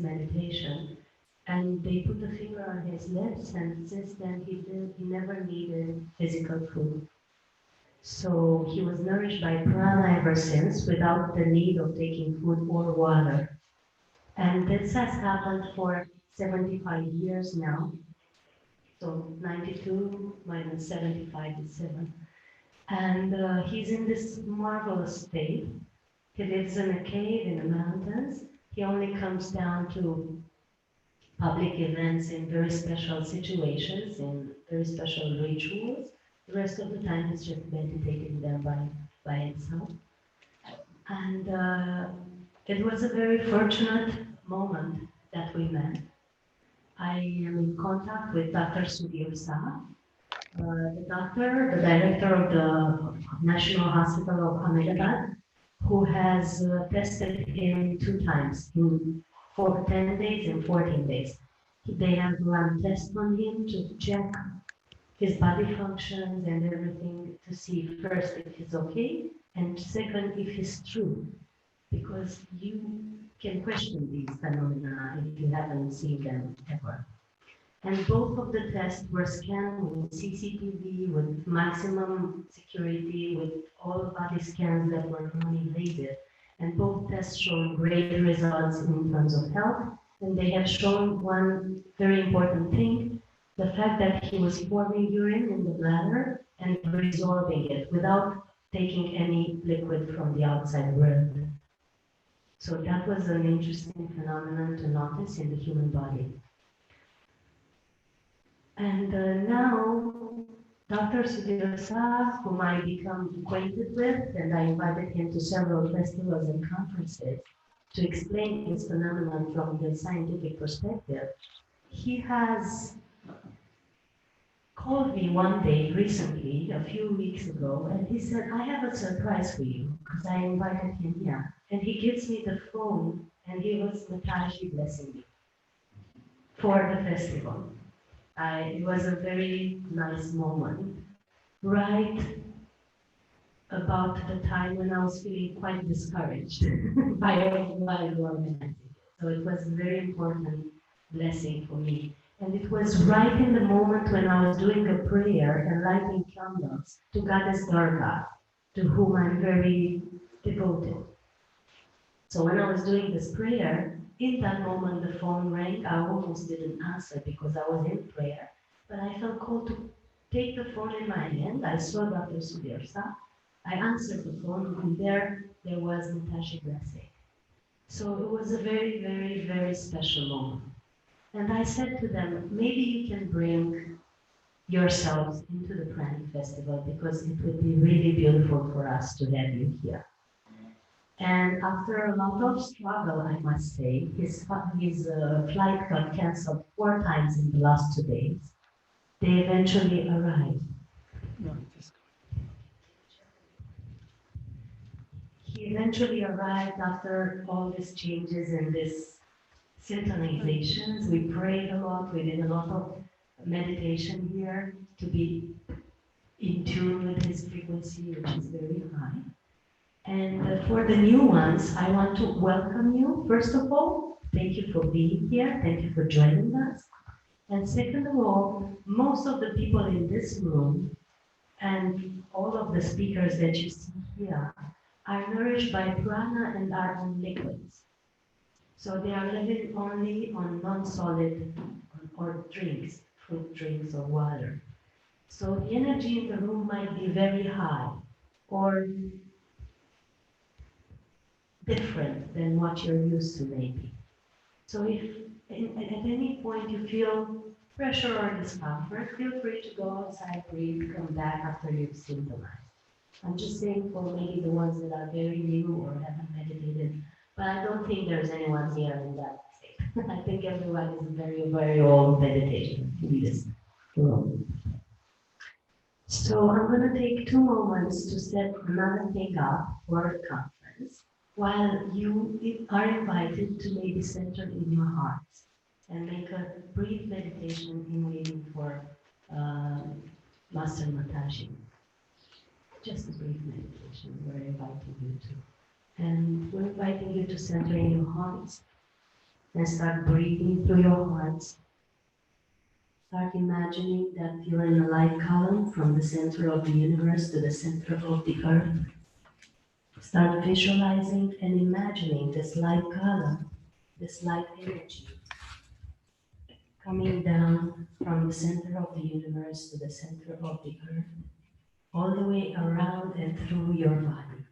meditation, and they put a finger on his lips, and since then he never needed physical food. So he was nourished by prana ever since, without the need of taking food or water. And this has happened for 75 years now. So 92 minus 75 is 7. And he's in this marvelous state. He lives in a cave in the mountains. He only comes down to public events in very special situations, in very special rituals. The rest of the time he's just meditating there by himself. And it was a very fortunate moment that we met. I am in contact with Dr. Sudhir Saha, the director of the National Hospital of Ahmedabad, who has tested him 2 times, for 10 days and 14 days. They have run tests on him to check his body functions and everything, to see first if he's okay, and second if he's true, because you can question these phenomena if you haven't seen them ever. And both of the tests were scanned with CCTV, with maximum security, with all body scans that were non-invasive. And both tests showed great results in terms of health. And they have shown one very important thing, the fact that he was forming urine in the bladder and resorbing it without taking any liquid from the outside world. So that was an interesting phenomenon to notice in the human body. And now, Dr. Sudhir Saha, whom I become acquainted with, and I invited him to several festivals and conferences to explain this phenomenon from the scientific perspective, he has called me one day recently, a few weeks ago, and he said, I have a surprise for you, because I invited him here. And he gives me the phone, and he was Mataji blessing me for the festival. It was a very nice moment, right about the time when I was feeling quite discouraged by organizing. So it was a very important blessing for me. And it was right in the moment when I was doing a prayer and lighting candles to Goddess Durga, to whom I'm very devoted. So when I was doing this prayer, in that moment the phone rang. I almost didn't answer because I was in prayer, but I felt called to take the phone in my hand. I saw Dr. Sudhir Saha. I answered the phone, and there was Mataji blessing. So it was a very, very, very special moment. And I said to them, maybe you can bring yourselves into the Pranic Festival, because it would be really beautiful for us to have you here. And after a lot of struggle, I must say, his flight got cancelled 4 times in the last 2 days. They eventually arrived. He eventually arrived after all these changes and this synchronizations. We prayed a lot, we did a lot of meditation here to be in tune with his frequency, which is very high. And for the new ones, I want to welcome you. First of all, thank you for being here. Thank you for joining us. And second of all, most of the people in this room and all of the speakers that you see here are nourished by prana and are on liquids. So they are living only on non-solid or drinks, fruit drinks or water. So the energy in the room might be very high or different than what you're used to maybe. So if at any point you feel pressure or discomfort, feel free to go outside, breathe, come back after you've symptomized. I'm just saying for maybe the ones that are very new or haven't meditated, but I don't think there's anyone here in that state. I think everyone is very, very old meditation in this room. So I'm going to take 2 moments to set another thing up for the conference, while you are invited to maybe center in your hearts and make a brief meditation in waiting for Master Mataji. Just a brief meditation we're inviting you to. And we're inviting you to center in your hearts and start breathing through your heart. Start imagining that you're in a light column from the center of the universe to the center of the earth. Start visualizing and imagining this light column, this light energy, coming down from the center of the universe to the center of the earth, all the way around and through your body.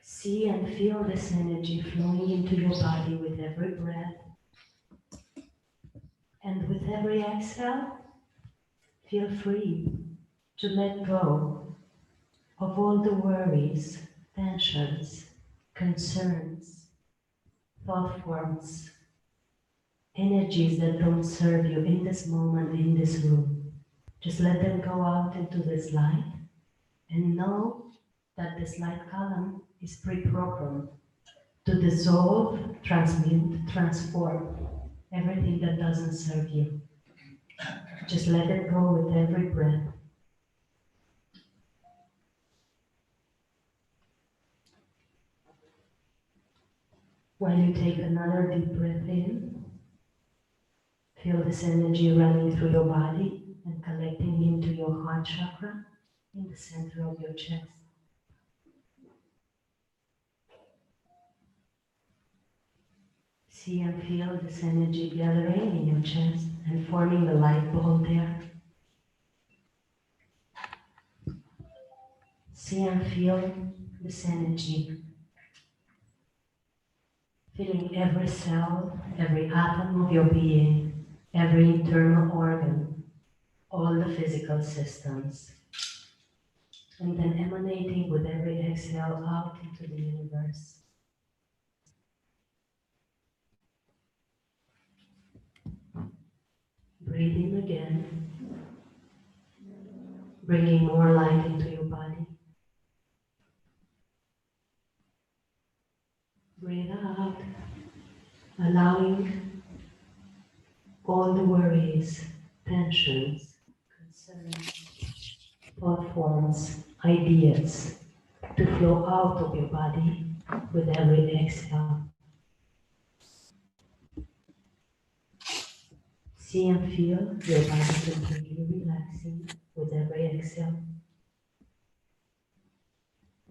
See and feel this energy flowing into your body with every breath. And with every exhale, feel free to let go of all the worries, tensions, concerns, thought forms, energies that don't serve you in this moment, in this room. Just let them go out into this light and know that this light column is pre-programmed to dissolve, transmute, transform everything that doesn't serve you. Just let it go with every breath. While you take another deep breath in, feel this energy running through your body and collecting into your heart chakra in the center of your chest. See and feel this energy gathering in your chest and forming the light ball there. See and feel this energy filling every cell, every atom of your being, every internal organ, all the physical systems, and then emanating with every exhale out into the universe. Breathing again, bringing more light into your body. Breathe out, allowing all the worries, tensions, concerns, thought forms, ideas to flow out of your body with every exhale. See and feel your body completely relaxing with every exhale.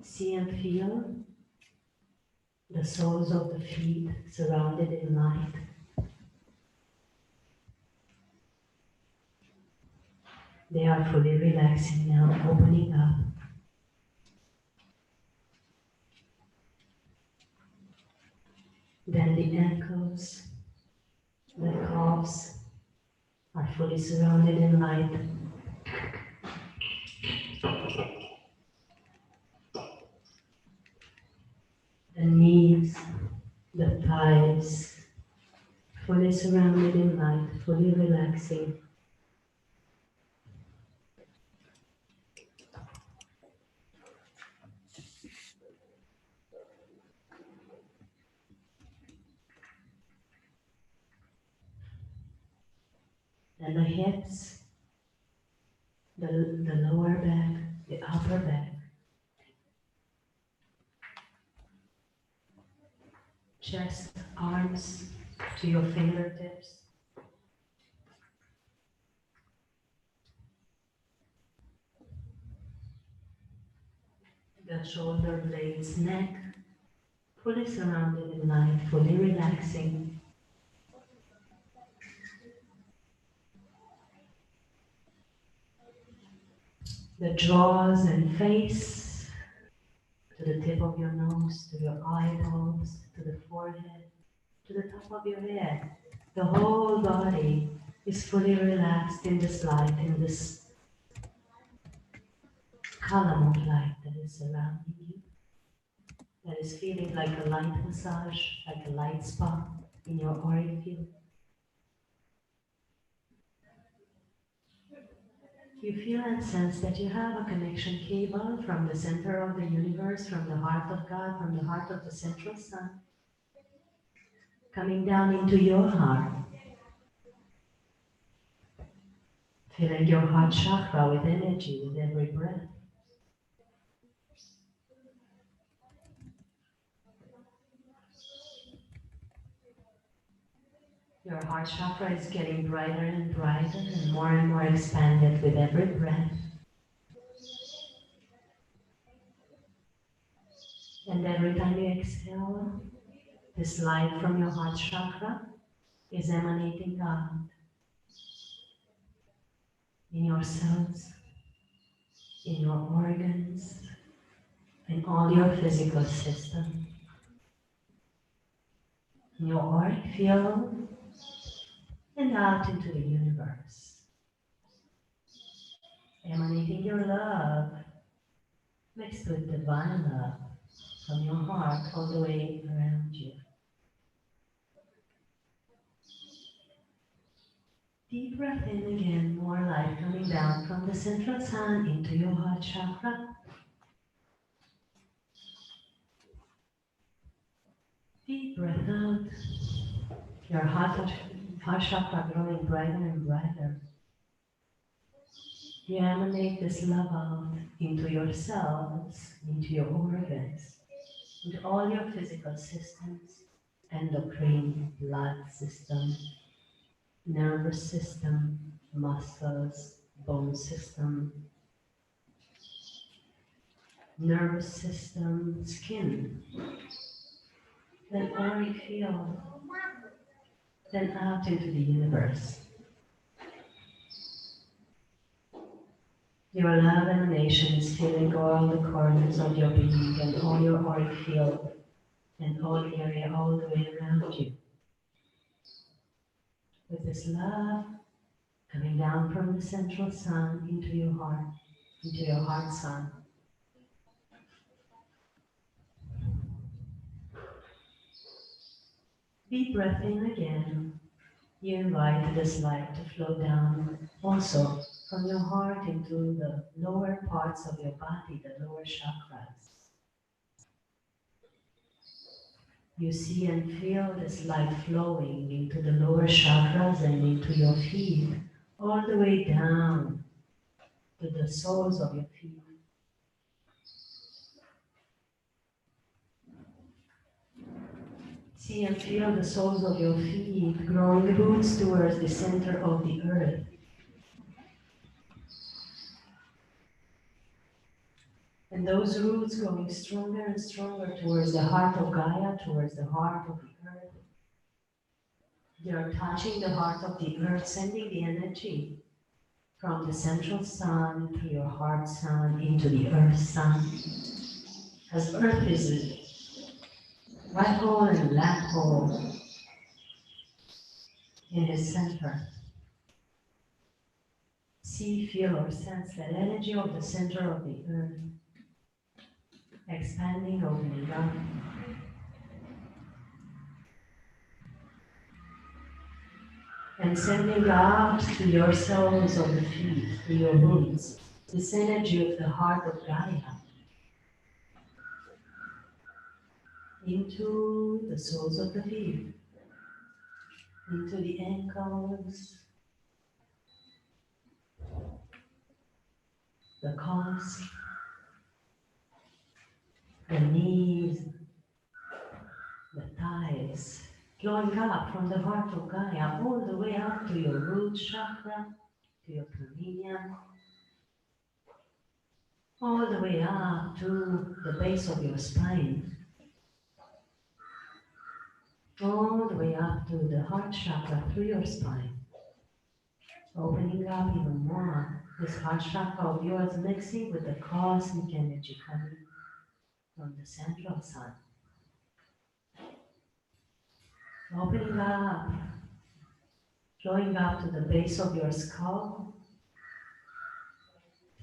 See and feel the soles of the feet surrounded in light. They are fully relaxing now, opening up. Then the ankles, the calves are fully surrounded in light. The knees, the thighs, fully surrounded in light, fully relaxing. Then the hips, the lower back, the upper back. Chest, arms to your fingertips. The shoulder blades, neck, fully surrounded in light, fully relaxing. The jaws and face, to the tip of your nose, to your eyeballs, to the forehead, to the top of your head. The whole body is fully relaxed in this light, in this column of light that is surrounding you, that is feeling like a light massage, like a light spa in your auric field. You feel and sense that you have a connection cable from the center of the universe, from the heart of God, from the heart of the central sun, coming down into your heart, filling your heart chakra with energy with every breath. Your heart chakra is getting brighter and more expanded with every breath. And every time you exhale, this light from your heart chakra is emanating out in your cells, in your organs, in all your physical system, in your auric field, and out into the universe. Emanating your love mixed with divine love from your heart all the way around you. Deep breath in again, more light coming down from the central sun into your heart chakra. Deep breath out. Your heart chakra growing brighter and brighter. You emanate this love out into your cells, into your organs, into all your physical systems, endocrine, blood system, nervous system, muscles, bone system, nervous system, skin, then auric field, then out into the universe. Your love emanation is filling all the corners of your being and all your auric field and all the area all the way around you. With this love coming down from the central sun into your heart sun. Deep breath in again. You invite this light to flow down also from your heart into the lower parts of your body, the lower chakras. You see and feel this light flowing into the lower chakras and into your feet, all the way down to the soles of your feet. See and feel the soles of your feet growing roots towards the center of the earth. And those roots going stronger and stronger towards the heart of Gaia, towards the heart of the earth. They are touching the heart of the earth, sending the energy from the central sun through your heart sun into the earth sun. As earth is a white hole and black hole in its center. See, feel, or sense that energy of the center of the earth expanding, opening up. And sending out to your soles of the feet, to your roots, this energy of the heart of Gaia into the soles of the feet, into the ankles, the calves, the knees, the thighs, flowing up from the heart of Gaia all the way up to your root chakra, to your perineum, all the way up to the base of your spine, all the way up to the heart chakra through your spine, opening up even more this heart chakra of yours, mixing with the cosmic energy coming from the central sun. Opening up, flowing up to the base of your skull,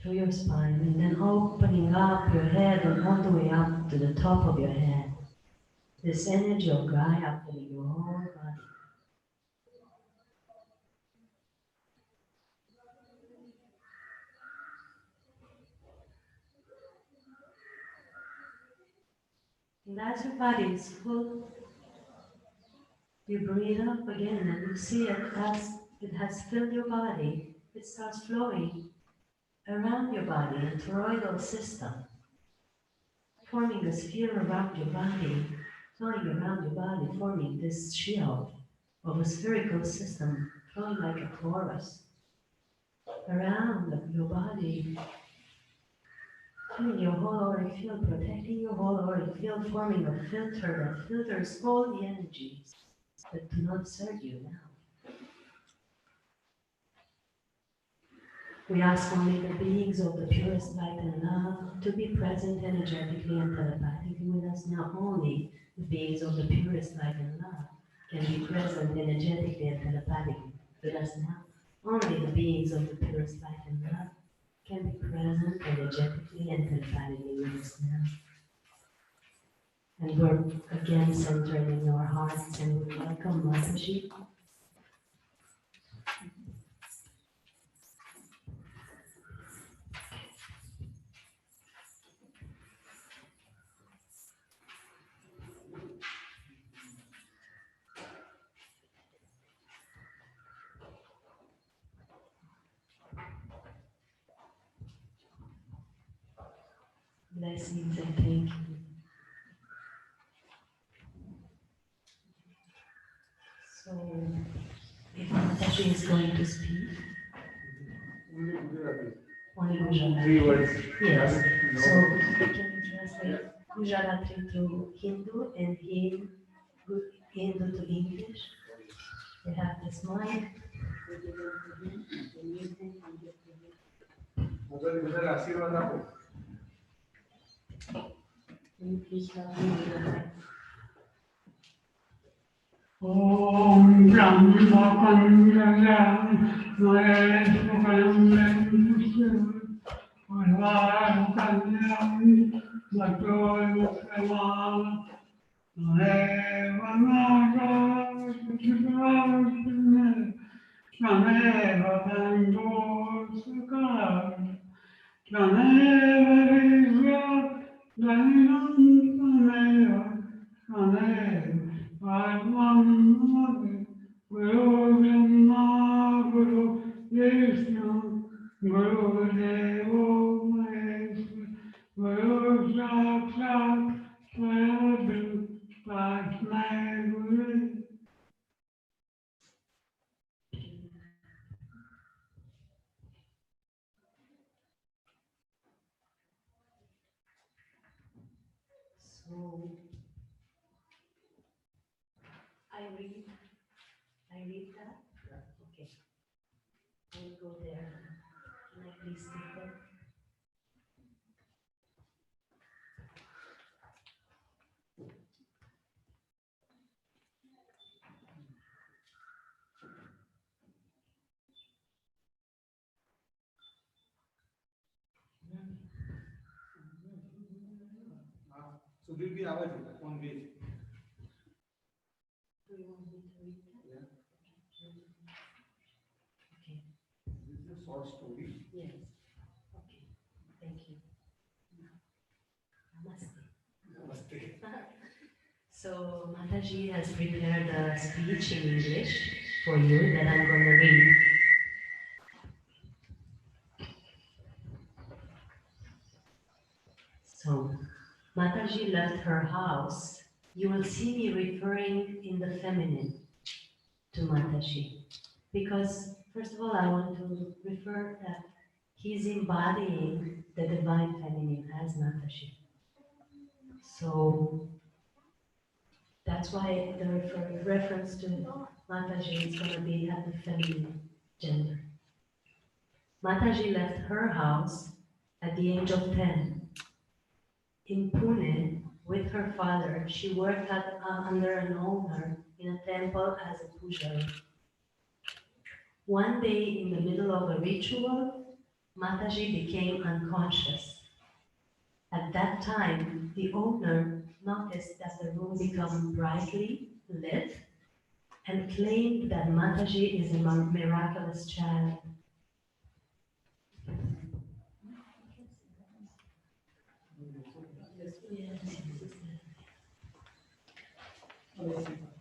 through your spine, and then opening up your head and all the way up to the top of your head. This energy of Gaia filling your whole body. And as your body is full, you breathe up again and you see it as it has filled your body. It starts flowing around your body, a toroidal system, forming a sphere around your body, flowing around your body, forming this shield of a spherical system flowing like a chorus around your body, filling your whole auric field, protecting your whole auric field, forming a filter that filters all the energies that do not serve you now. We ask only the beings of the purest light and love to be present energetically and telepathically with us now. Only the beings of the purest light and love can be present energetically and telepathically with us now. Only the beings of the purest light and love can be present energetically and telepathically with us now. And we're again centered in our hearts and we welcome Mataji. Blessings and thank you. So, if Mataji is going to speak, only Gujarati. 3 words. Yes. So, can you translate Gujarati to Hindu and Hindu to English? We have this mic. आशीर्वाद आपो. Can you please help me with that? Om Brahma So, I read that? Okay. I will go there. Can I please take that? So will be our on page. Do you want me to read that? Yeah. Okay. This is a short story. Yes. Okay. Thank you. Namaste. Namaste. So Mataji has prepared a speech in English for you that I'm going to read. So, Mataji left her house. You will see me referring in the feminine to Mataji. Because, first of all, I want to refer that he's embodying the divine feminine as Mataji. So, that's why the reference to Mataji is going to be at the feminine gender. Mataji left her house at the age of 10. In Pune, with her father, she worked under an owner in a temple as a pujari. One day, in the middle of a ritual, Mataji became unconscious. At that time, the owner noticed that the room became brightly lit and claimed that Mataji is a miraculous child.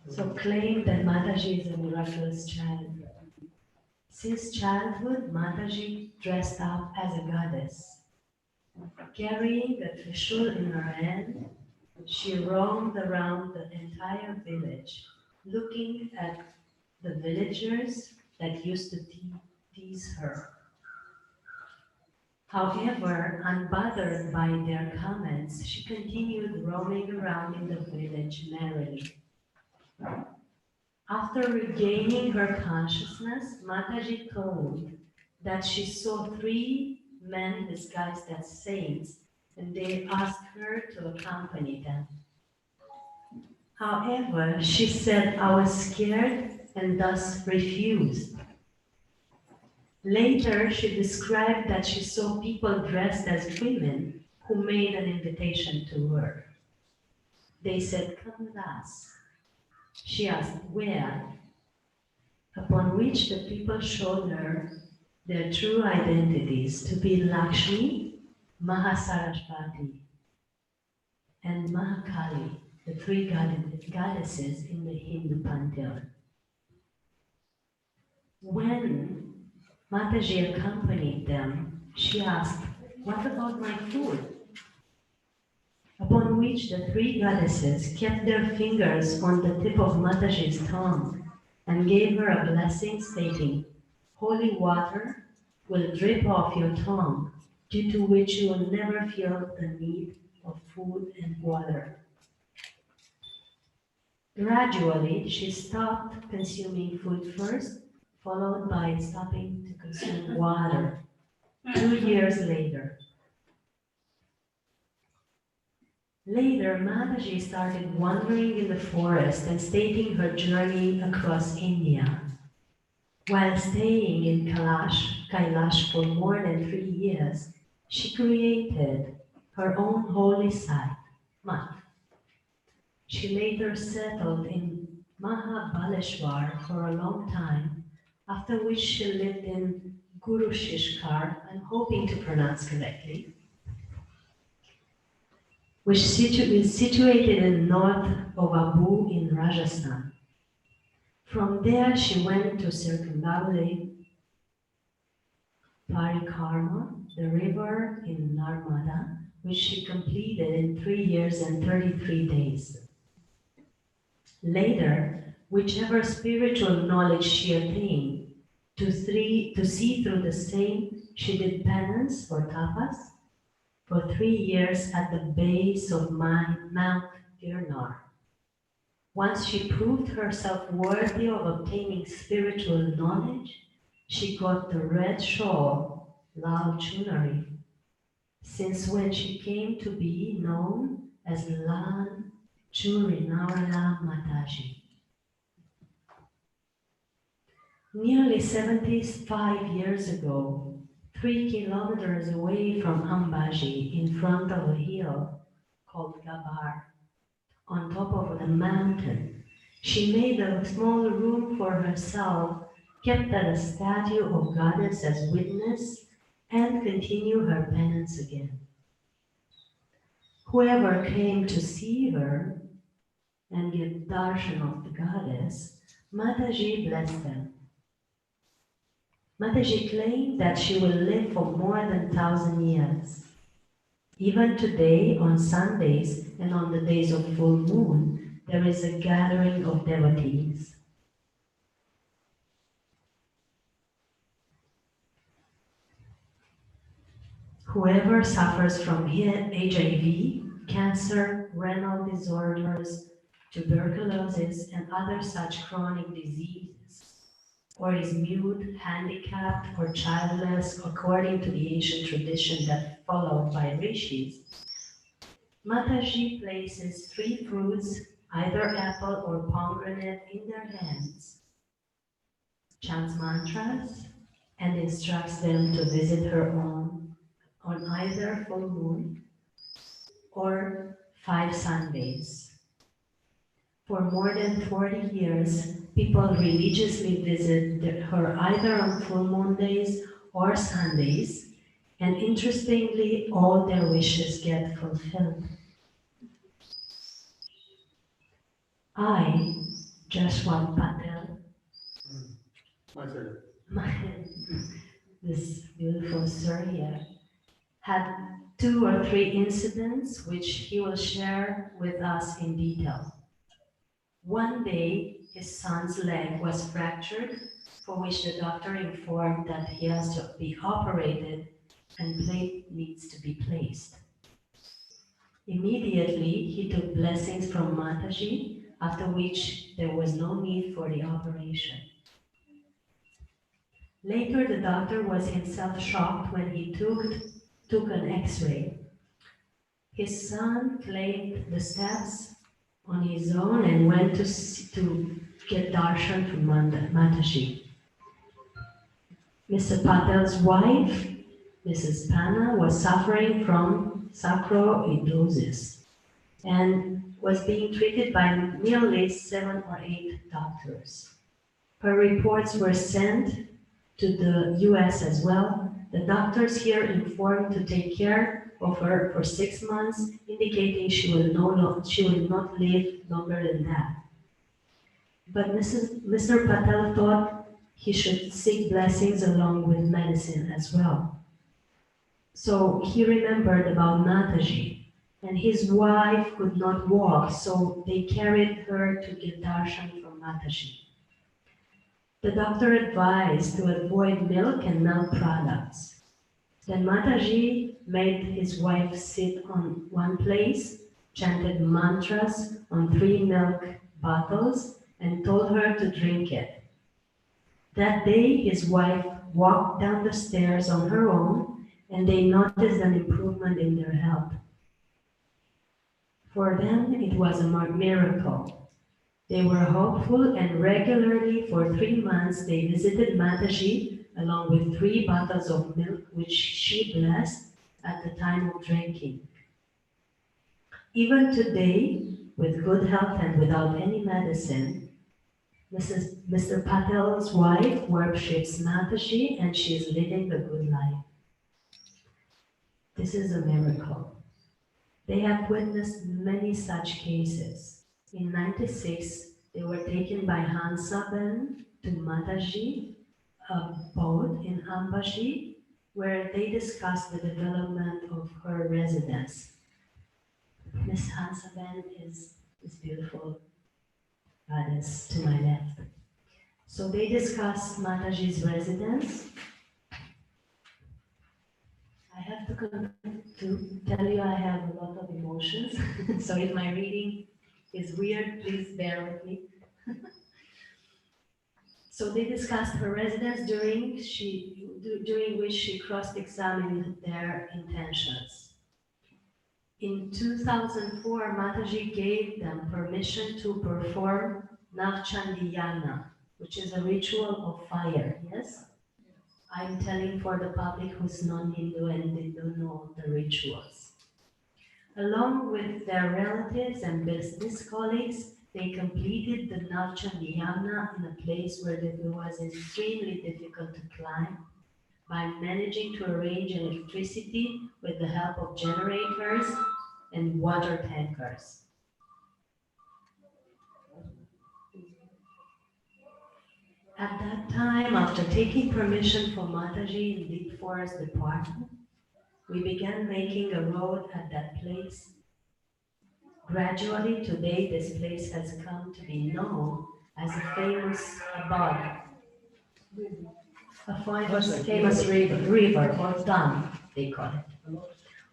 So claimed that Mataji is a miraculous child. Since childhood, Mataji dressed up as a goddess. Carrying a trishul in her hand, she roamed around the entire village, looking at the villagers that used to tease her. However, unbothered by their comments, she continued roaming around in the village merrily. After regaining her consciousness, Mataji told that she saw three men disguised as saints and they asked her to accompany them. However, she said, I was scared and thus refused. Later, she described that she saw people dressed as women who made an invitation to her. They said, come with us. She asked, where? Upon which the people showed her their true identities to be Lakshmi, Mahasaraswati, and Mahakali, the three goddesses in the Hindu pantheon. When Mataji accompanied them, she asked, what about my food? Upon which the three goddesses kept their fingers on the tip of Mataji's tongue and gave her a blessing stating, holy water will drip off your tongue, due to which you will never feel the need of food and water. Gradually, she stopped consuming food first, followed by stopping to consume water. 2 years later, Mataji started wandering in the forest and stating her journey across India. While staying in Kailash for more than 3 years, she created her own holy site, Mat. She later settled in Mahabaleshwar for a long time, after which she lived in Guru Shishkar, I'm hoping to pronounce correctly, which is situated in north of Abu in Rajasthan. From there, she went to circumnavigate Parikarma, the river in Narmada, which she completed in 3 years and 33 days. Later, whichever spiritual knowledge she attained, to see through the same, she did penance or tapas for 3 years at the base of Mount Girnar. Once she proved herself worthy of obtaining spiritual knowledge, she got the red shawl, Lal Chunari, since when she came to be known as Lal Churinarla Mataji. Nearly 75 years ago, 3 kilometers away from Ambaji, in front of a hill called Gabar, on top of the mountain, she made a small room for herself, kept a statue of goddess as witness, and continued her penance again. Whoever came to see her and give darshan of the goddess, Mataji blessed them. Mataji claimed that she will live for more than 1,000 years. Even today, on Sundays and on the days of full moon, there is a gathering of devotees. Whoever suffers from HIV, cancer, renal disorders, tuberculosis, and other such chronic diseases, or is mute, handicapped, or childless, according to the ancient tradition that followed by rishis, Mataji places 3 fruits, either apple or pomegranate, in their hands, chants mantras, and instructs them to visit her on either full moon or 5 Sundays. For more than 40 years, people religiously visit her either on full moon days or Sundays, and interestingly, all their wishes get fulfilled. I, Jashwant Patel, this beautiful sir here, had 2 or 3 incidents which he will share with us in detail. One day, his son's leg was fractured, for which the doctor informed that he has to be operated and plate needs to be placed. Immediately, he took blessings from Mataji, after which there was no need for the operation. Later, the doctor was himself shocked when he took an X-ray. His son climbed the steps on his own and went to get darshan from Mataji. Mr. Patel's wife, Mrs. Prana, was suffering from sarcoidosis and was being treated by nearly 7 or 8 doctors. Her reports were sent to the US as well. The doctors here informed to take care of her for 6 months, indicating she will not live longer than that. But Mr. Patel thought he should seek blessings along with medicine as well. So he remembered about Mataji, and his wife could not walk, so they carried her to get darshan from Mataji. The doctor advised to avoid milk and milk products. Then Mataji made his wife sit on one place, chanted mantras on 3 milk bottles, and told her to drink it. That day, his wife walked down the stairs on her own, and they noticed an improvement in their health. For them, it was a miracle. They were hopeful, and regularly for 3 months they visited Mataji along with 3 bottles of milk which she blessed at the time of drinking. Even today, with good health and without any medicine, Mr. Patel's wife worships Mataji and she is living a good life. This is a miracle. They have witnessed many such cases. In '96, they were taken by Hansaben to Mataji, a boat in Ambashi, where they discussed the development of her residence. Miss Hansaben is this beautiful goddess to my left. So they discussed Mataji's residence. I have to tell you I have a lot of emotions, so if my reading is weird, please bear with me. So they discussed her residence during which she cross-examined their intentions. In 2004, Mataji gave them permission to perform Navchandiyana, which is a ritual of fire, yes? I'm telling for the public who's non-Hindu and they don't know the rituals. Along with their relatives and business colleagues, they completed the Navchandiyana in a place where it was extremely difficult to climb by managing to arrange electricity with the help of generators and water tankers. At that time, after taking permission from Mataji in Deep Forest Department, we began making a road at that place. Gradually, today, this place has come to be known as a famous abad, a famous river or dam, they call it.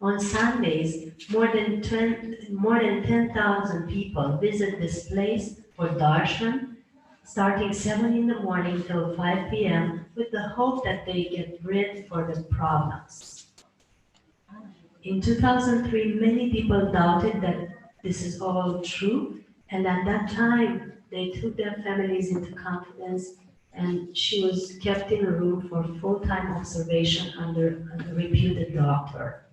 On Sundays, more than 10,000 people visit this place for darshan, starting 7 in the morning till 5 p.m. with the hope that they get rid for the problems. In 2003, many people doubted that this is all true, and at that time, they took their families into confidence, and she was kept in a room for full-time observation under a reputed doctor.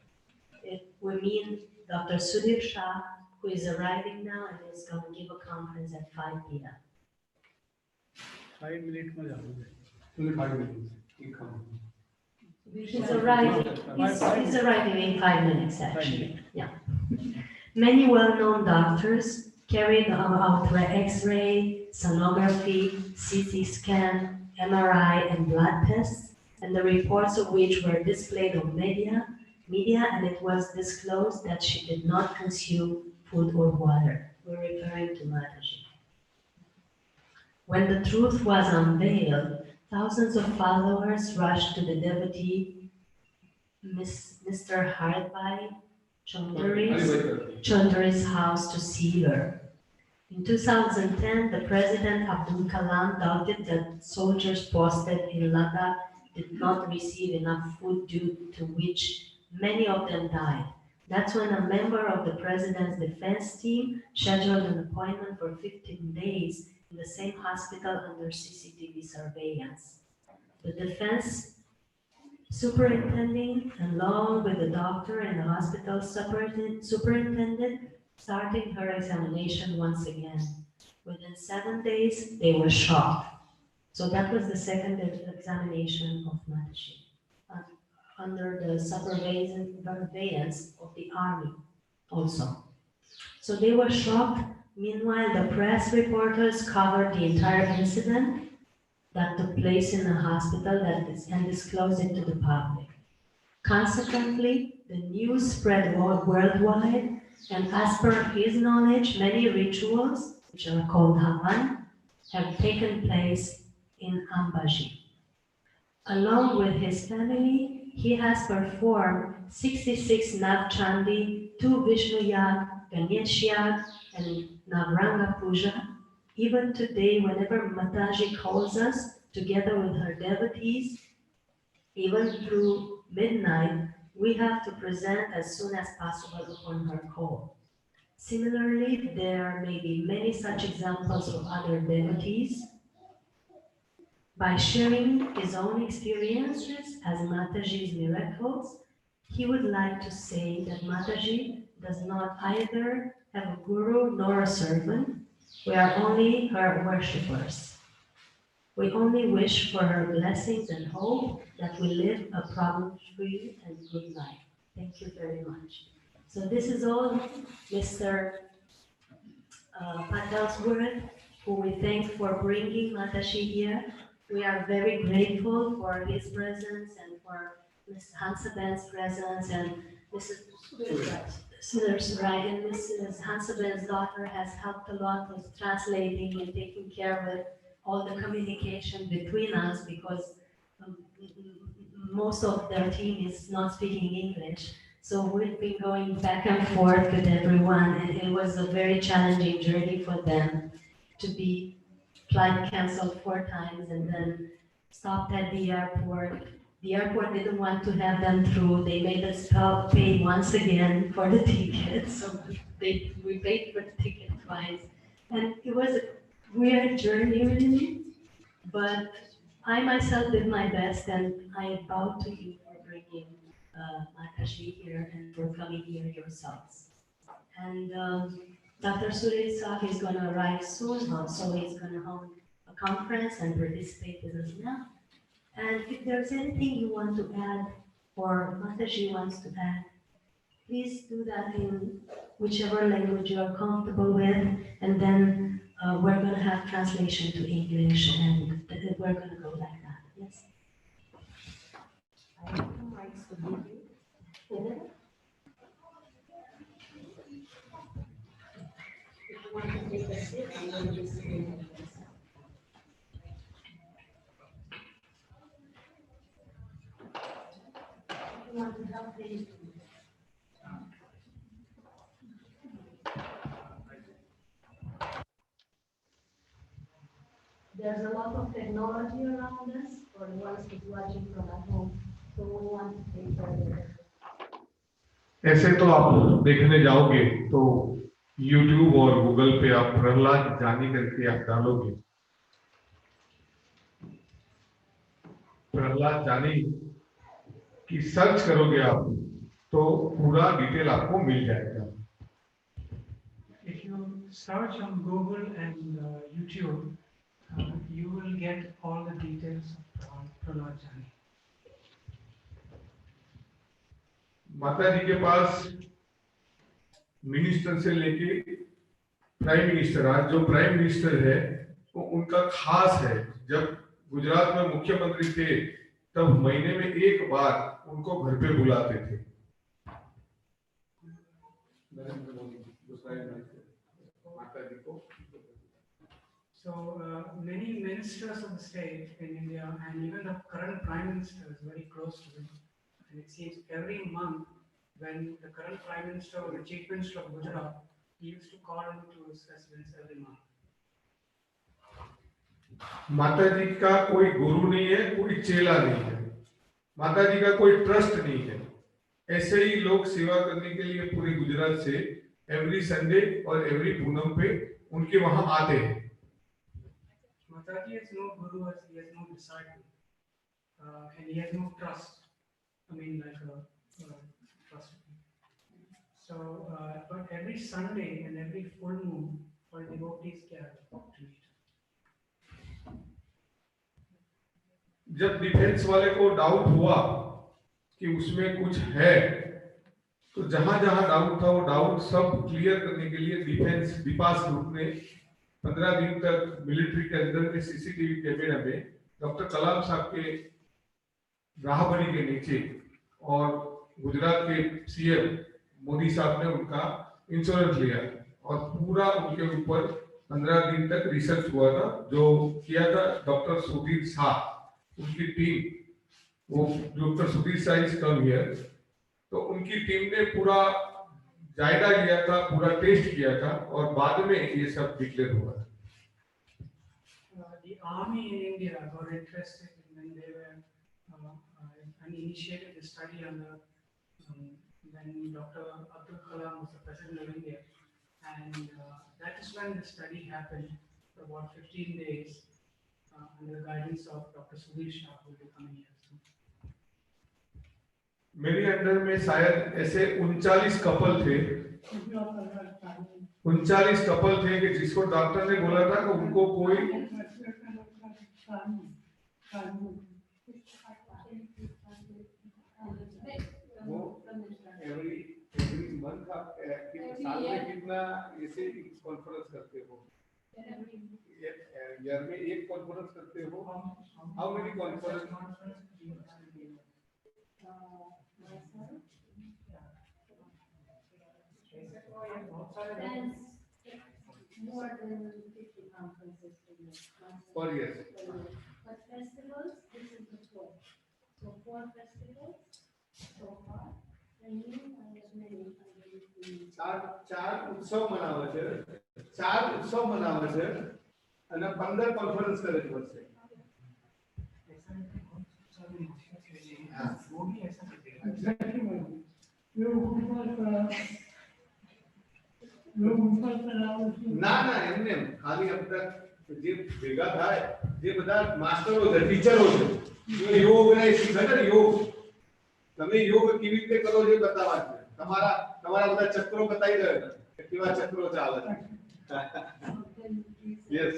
We mean Dr. Sudhir Shah, who is arriving now and is going to give a conference at 5 p.m. 5 minutes में जाऊंगा. Only 5 minutes. You come. He's arriving in 5 minutes, actually. Yeah. Many well-known doctors carried out X-ray, sonography, CT scan, MRI, and blood tests, and the reports of which were displayed on media, and it was disclosed that she did not consume food or water. We're referring to Mataji. When the truth was unveiled, thousands of followers rushed to the devotee Mr. Hardbhai Chaudhary's house to see her. In 2010, the President Abdul Kalam doubted that soldiers posted in Ladakh did not receive enough food, due to which many of them died. That's when a member of the President's defense team scheduled an appointment for 15 days in the same hospital under CCTV surveillance. The defense superintendent, along with the doctor and the hospital superintendent, starting her examination once again. Within 7 days, they were shocked. So that was the second examination of Mataji, under the surveillance of the army also. So they were shocked. Meanwhile, the press reporters covered the entire incident that took place in the hospital and disclosed it to the public. Consequently, the news spread worldwide, and as per his knowledge, many rituals, which are called Havan, have taken place in Ambaji. Along with his family, he has performed 66 Navchandi, 2 Vishnu Yag, Ganesh Yag, and Navranga Puja. Even today, whenever Mataji calls us, together with her devotees, even through midnight, we have to present as soon as possible upon her call. Similarly, there may be many such examples of other devotees. By sharing his own experiences as Mataji's miracles, he would like to say that Mataji does not either have a guru nor a servant. We are only her worshippers. We only wish for her blessings and hope that we live a problem-free and good life. Thank you very much. So this is all Mr. Patel's word, who we thank for bringing Mataji here. We are very grateful for his presence and for Ms. Hansaben's presence, and Mrs. Sudarsrai and Mrs. Hansaben's daughter has helped a lot with translating and taking care of all the communication between us, because most of their team is not speaking English. So we've been going back and forth with everyone, and it was a very challenging journey for them to be flight canceled 4 times and then stopped at the airport. The airport didn't want to have them through. They made us pay once again for the ticket. So we paid for the ticket twice. And it was a weird journey, really. But I myself did my best, and I bow to you for bringing Mataji here and for coming here yourselves. And Dr. Surya is going to arrive soon, so he's going to hold a conference and participate with us now. And if there's anything you want to add, or Mataji wants to add, please do that in whichever language you are comfortable with, and then we're going to have translation to English, and we're going to go like that. Yes? I have some rights to give you. If you want to take a seat, I'm going to be sitting. If you want to help me. There's a lot of technology around us for the ones who's watching from at home, so we want to take care of it. ऐसे तो आप देखने जाओगे तो YouTube और Google पे आप प्रहलाद जानी करके आप डालोगे, प्रहलाद जानी की सर्च करोगे आप तो पूरा डिटेल आपको मिल जाएगा. If you search on Google and YouTube, you will get all the details of Prahlad Jani. माता जी के पास मिनिस्टर से लेके प्राइम मिनिस्टर, आज जो प्राइम मिनिस्टर है वो उनका खास है. जब गुजरात में मुख्यमंत्री थे तब महीने में 1 बार उनको घर पे बुलाते थे. नरेंद्र मोदी माता जी को So many ministers of the state in India and even the current prime minister is very close to him. And it seems every month when the current prime minister or the chief minister of Gujarat, he used to call him to his residence every month. माता जी का कोई गुरु नहीं है, कोई चेला नहीं है, माता जी का कोई ट्रस्ट नहीं है। ऐसे ही लोग सेवा करने के लिए पूरे गुजरात से एवरी संडे और एवरी पूनम पे उनके वहां आते हैं। Mataji has no guru, he has no disciple, and he has no trust. I mean, like trust. So, but every Sunday and every full moon, all devotees gather to meet. जब defence वाले को doubt हुआ कि उसमें कुछ है, तो जहां जहां डाउट था वो डाउट सब क्लियर करने के लिए डिफेंस विपास ग्रुप ने 15 दिन तक मिलिट्री के अंदर के सीसीटीवी कैमरा में डॉक्टर कलाम साहब के राहबरी के नीचे और गुजरात के सीएम मोदी साहब ने उनका इंश्योरेंस लिया और पूरा उनके ऊपर 15 दिन तक रिसर्च हुआ था, जो किया था डॉक्टर सुधीर शाह, उनकी टीम, वो doctor Sudhir Shah is come here, तो उनकी टीम ने पूरा जायजा लिया था, पूरा टेस्ट किया था और बाद में ये सब डिक्लेयर हुआ था। The army in India got interested when they were and initiated the study under when Dr. Abdul Kalam was the president of India, and that is when the study happened for about 15 days under the guidance of Dr. Sudhir Shah, who will be coming here soon. मेरे under में शायद ऐसे 39 couple थे, 39 couple थे कि जिसको doctor ने बोला था कि उनको कोई वो एवरी मंथ आप साल में कितना ऐसे कॉन्फ्रेंस करते हो? ईयर में एक कॉन्फ्रेंस करते हो? How many conference? More than 50 conferences per year. But festivals, this is the fourth. So 4 festivals so far. And you have many. चार उत्सव मनावे છે, 4 उत्सव मनावे છે અને 15 કોન્ફરન્સ કરે છે વર્ષે। ના ના એમને ખાલી अब तक જે ભેગા થાય જે બધા માસ્ટરો છે, ટીચરો છે, યોગ ને શીખે ને યોગ, તમે યોગ કેવી રીતે કરો છે બતાવવા છે, તમારા બધા ચક્રો બતાવી દે કે કેવા ચક્રો ચાલે છે। यस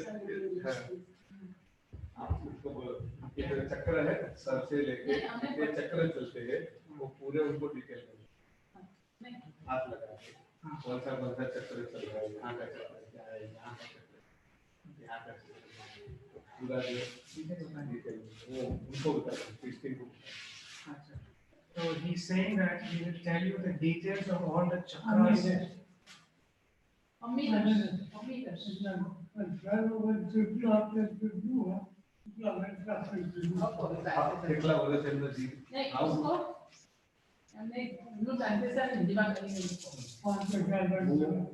आप उसको बोलो ये जो चक्र है सर से लेके ये चक्र चलते हैं वो पूरे उनको डिटेल में हाथ लगा के कौन सा चक्र चल रहा है, यहाँ का चक्र क्या है, यहाँ का चक्र, यहाँ का चक्र, पूरा जो डिटेल वो उनको बताते हैं, क्रिश्चियन को। So he's saying that he will tell you the details of all the chakras. कितना बोले चंद्र जी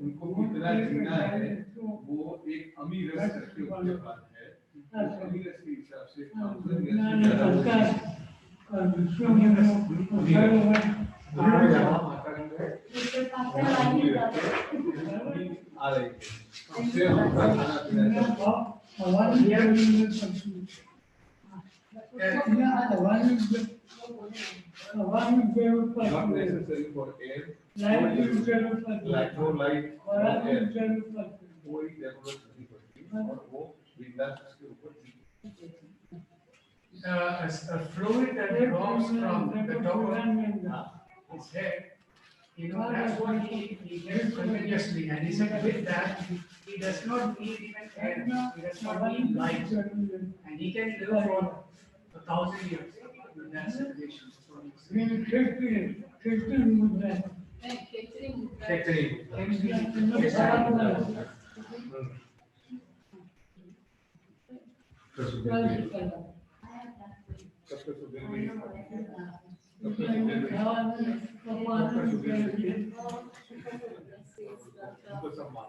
उनको कितना जीना है, वो एक अमीर करके उनके पास है, अमीर के हिसाब से आ रही है खाना पीना not necessary for air, like no light, no air, कोई जरूरत नहीं पड़ती और वो बिंदास उसके ऊपर A fluid that drops from the top of his head, you know, that's what he gets continuously. And he said with that, he does not need even air, he does not need light. And he can live for 1,000 years with that situation. Dr. Sudhir Well, bhai. you can go. I have that too. Dr. Sudhir I bhai. know, I have that. Dr. Sudhir bhai. Dr. Sudhir bhai. उनको सम्मान.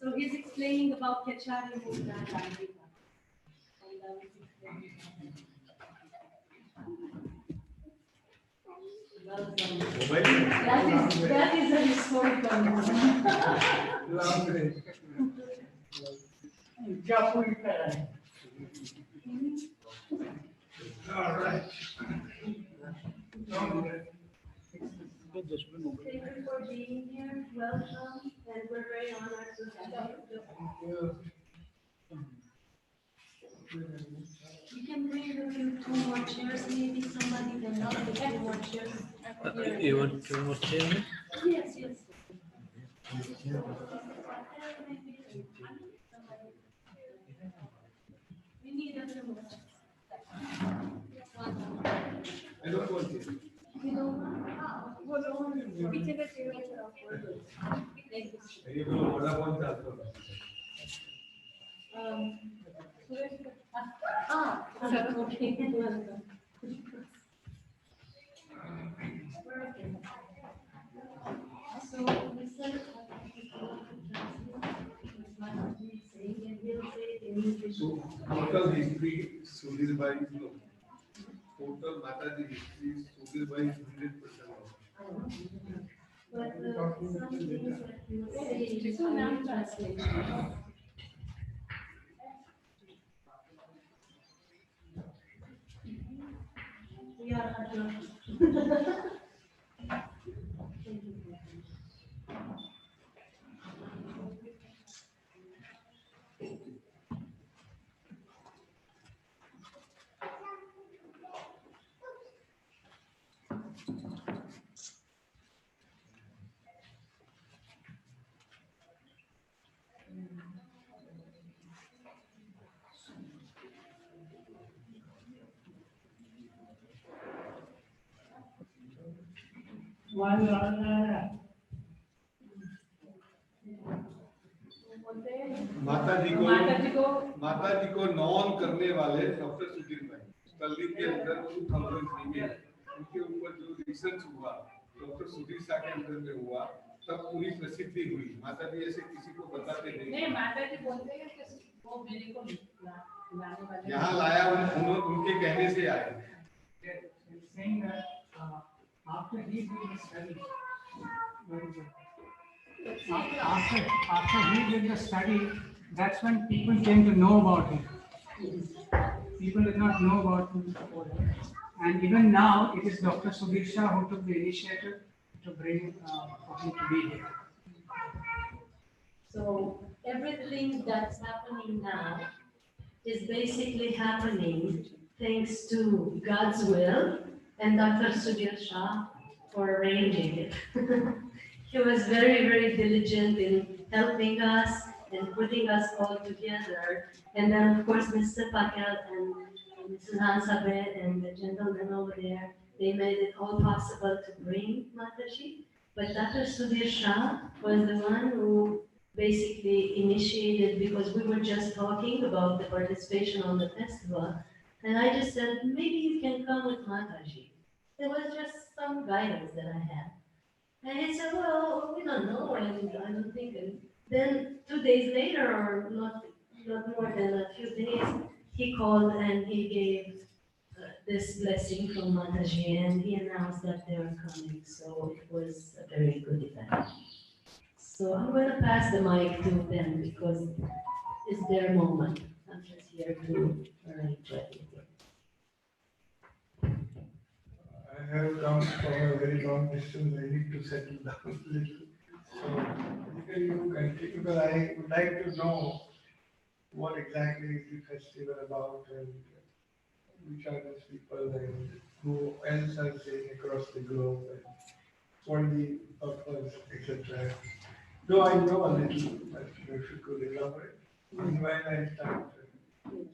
So he's explaining about Kachari Mudra and Giza. That is a historical moment. All right. Thank you for being here. Welcome, and we're very honored to have you. You can bring with you 2 more chairs, maybe somebody can help with 2 more chairs. You want two more chairs? Yes, yes. We need a few more chairs. I don't want it. We don't want. Whichever chair you can afford. Thank you. ये बोलो बड़ा कौन सा आता है? Okay. So, Mr. Mataji is saying, and he'll say it in English. So total history Sudhir bhai is no. Total Mataji history Sudhir bhai is 100%. But some things that he was saying is only translation. We are adjusted. Thank you. माता जी को non करने वाले doctor Sudhir भाई दिल्ली के अंदर 2003 में उनके ऊपर जो रिसर्च हुआ डॉक्टर सुधीर शाह के अंदर में हुआ तब पूरी प्रसिद्धि हुई. माता जी ऐसे किसी को बताते नहीं. माता जी बोलते हैं कि वो मेरे को लाने वाले यहाँ लाया उनके कहने से आए. Saying that after he did the study, after he did the study, that's when people came to know about him. People did not know about him before that. And even now, it is Dr. Sudhir Shah who took the initiative to bring for him to be here. So everything that's happening now is basically happening thanks to God's will and Dr. Sudhir Shah for arranging it. He was very, very diligent in helping us and putting us all together. And then, of course, Mr. Patel and Mrs. Hansabe and the gentleman over there, they made it all possible to bring Mataji. But Dr. Sudhir Shah was the one who basically initiated, because we were just talking about the participation on the festival. And I just said, maybe you can come with Mataji. It was just some guidance that I had. And he said, well, we don't know, and I don't think. And then 2 days later, or not more than a few days, he called and he gave this blessing from Mataji, and he announced that they were coming. So it was a very good event. So I'm going to pass the mic to them because it's their moment. I'm just here to arrange everything. I have come from a very long distance. I need to settle down a little. So, basically, you continue because I would like to know what exactly is the festival about and which are these people and who else are staying across the globe and what the purpose, etc. Though I know a little, but if you could elaborate. Meanwhile, I start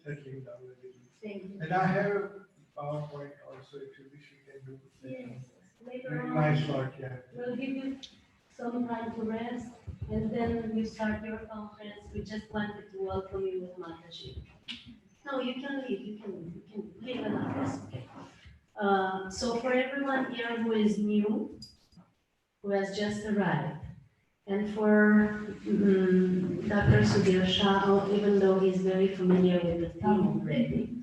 settling down a little. Thank you. And I have PowerPoint also, if you wish, we can do Yes. Later very on, nice work, yeah. we'll give you some time to rest. And then you start your conference. We just wanted to welcome you with Mataji. No, you can leave. You can leave it like this. Okay. So for everyone here who is new, who has just arrived, and for Dr. Sudhir Shah, even though he's very familiar with the theme already.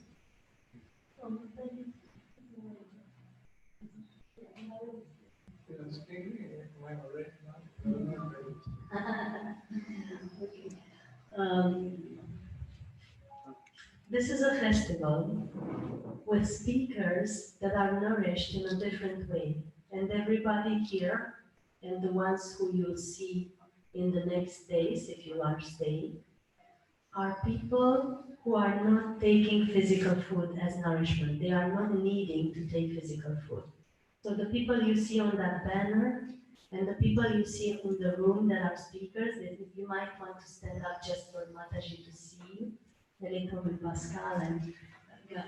Okay. Um, this is a festival with speakers that are nourished in a different way. And everybody here, and the ones who you'll see in the next days, if you are staying, are people who are not taking physical food as nourishment. They are not needing to take physical food. So the people you see on that banner and the people you see in the room that are speakers, that you might want to stand up just for Mataji to see you. A little with Pascal and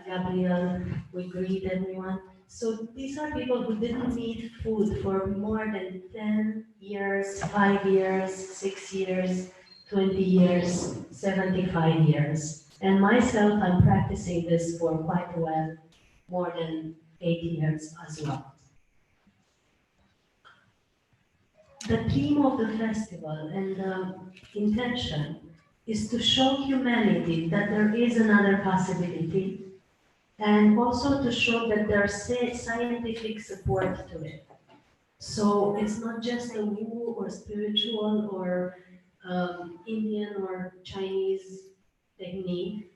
Gabriel, we greet everyone. So these are people who didn't need food for more than 10 years, 5 years, 6 years, 20 years, 75 years. And myself, I'm practicing this for quite a while, more than 8 years as well. The theme of the festival and the intention is to show humanity that there is another possibility and also to show that there's scientific support to it. So it's not just a woo or spiritual or Indian or Chinese technique,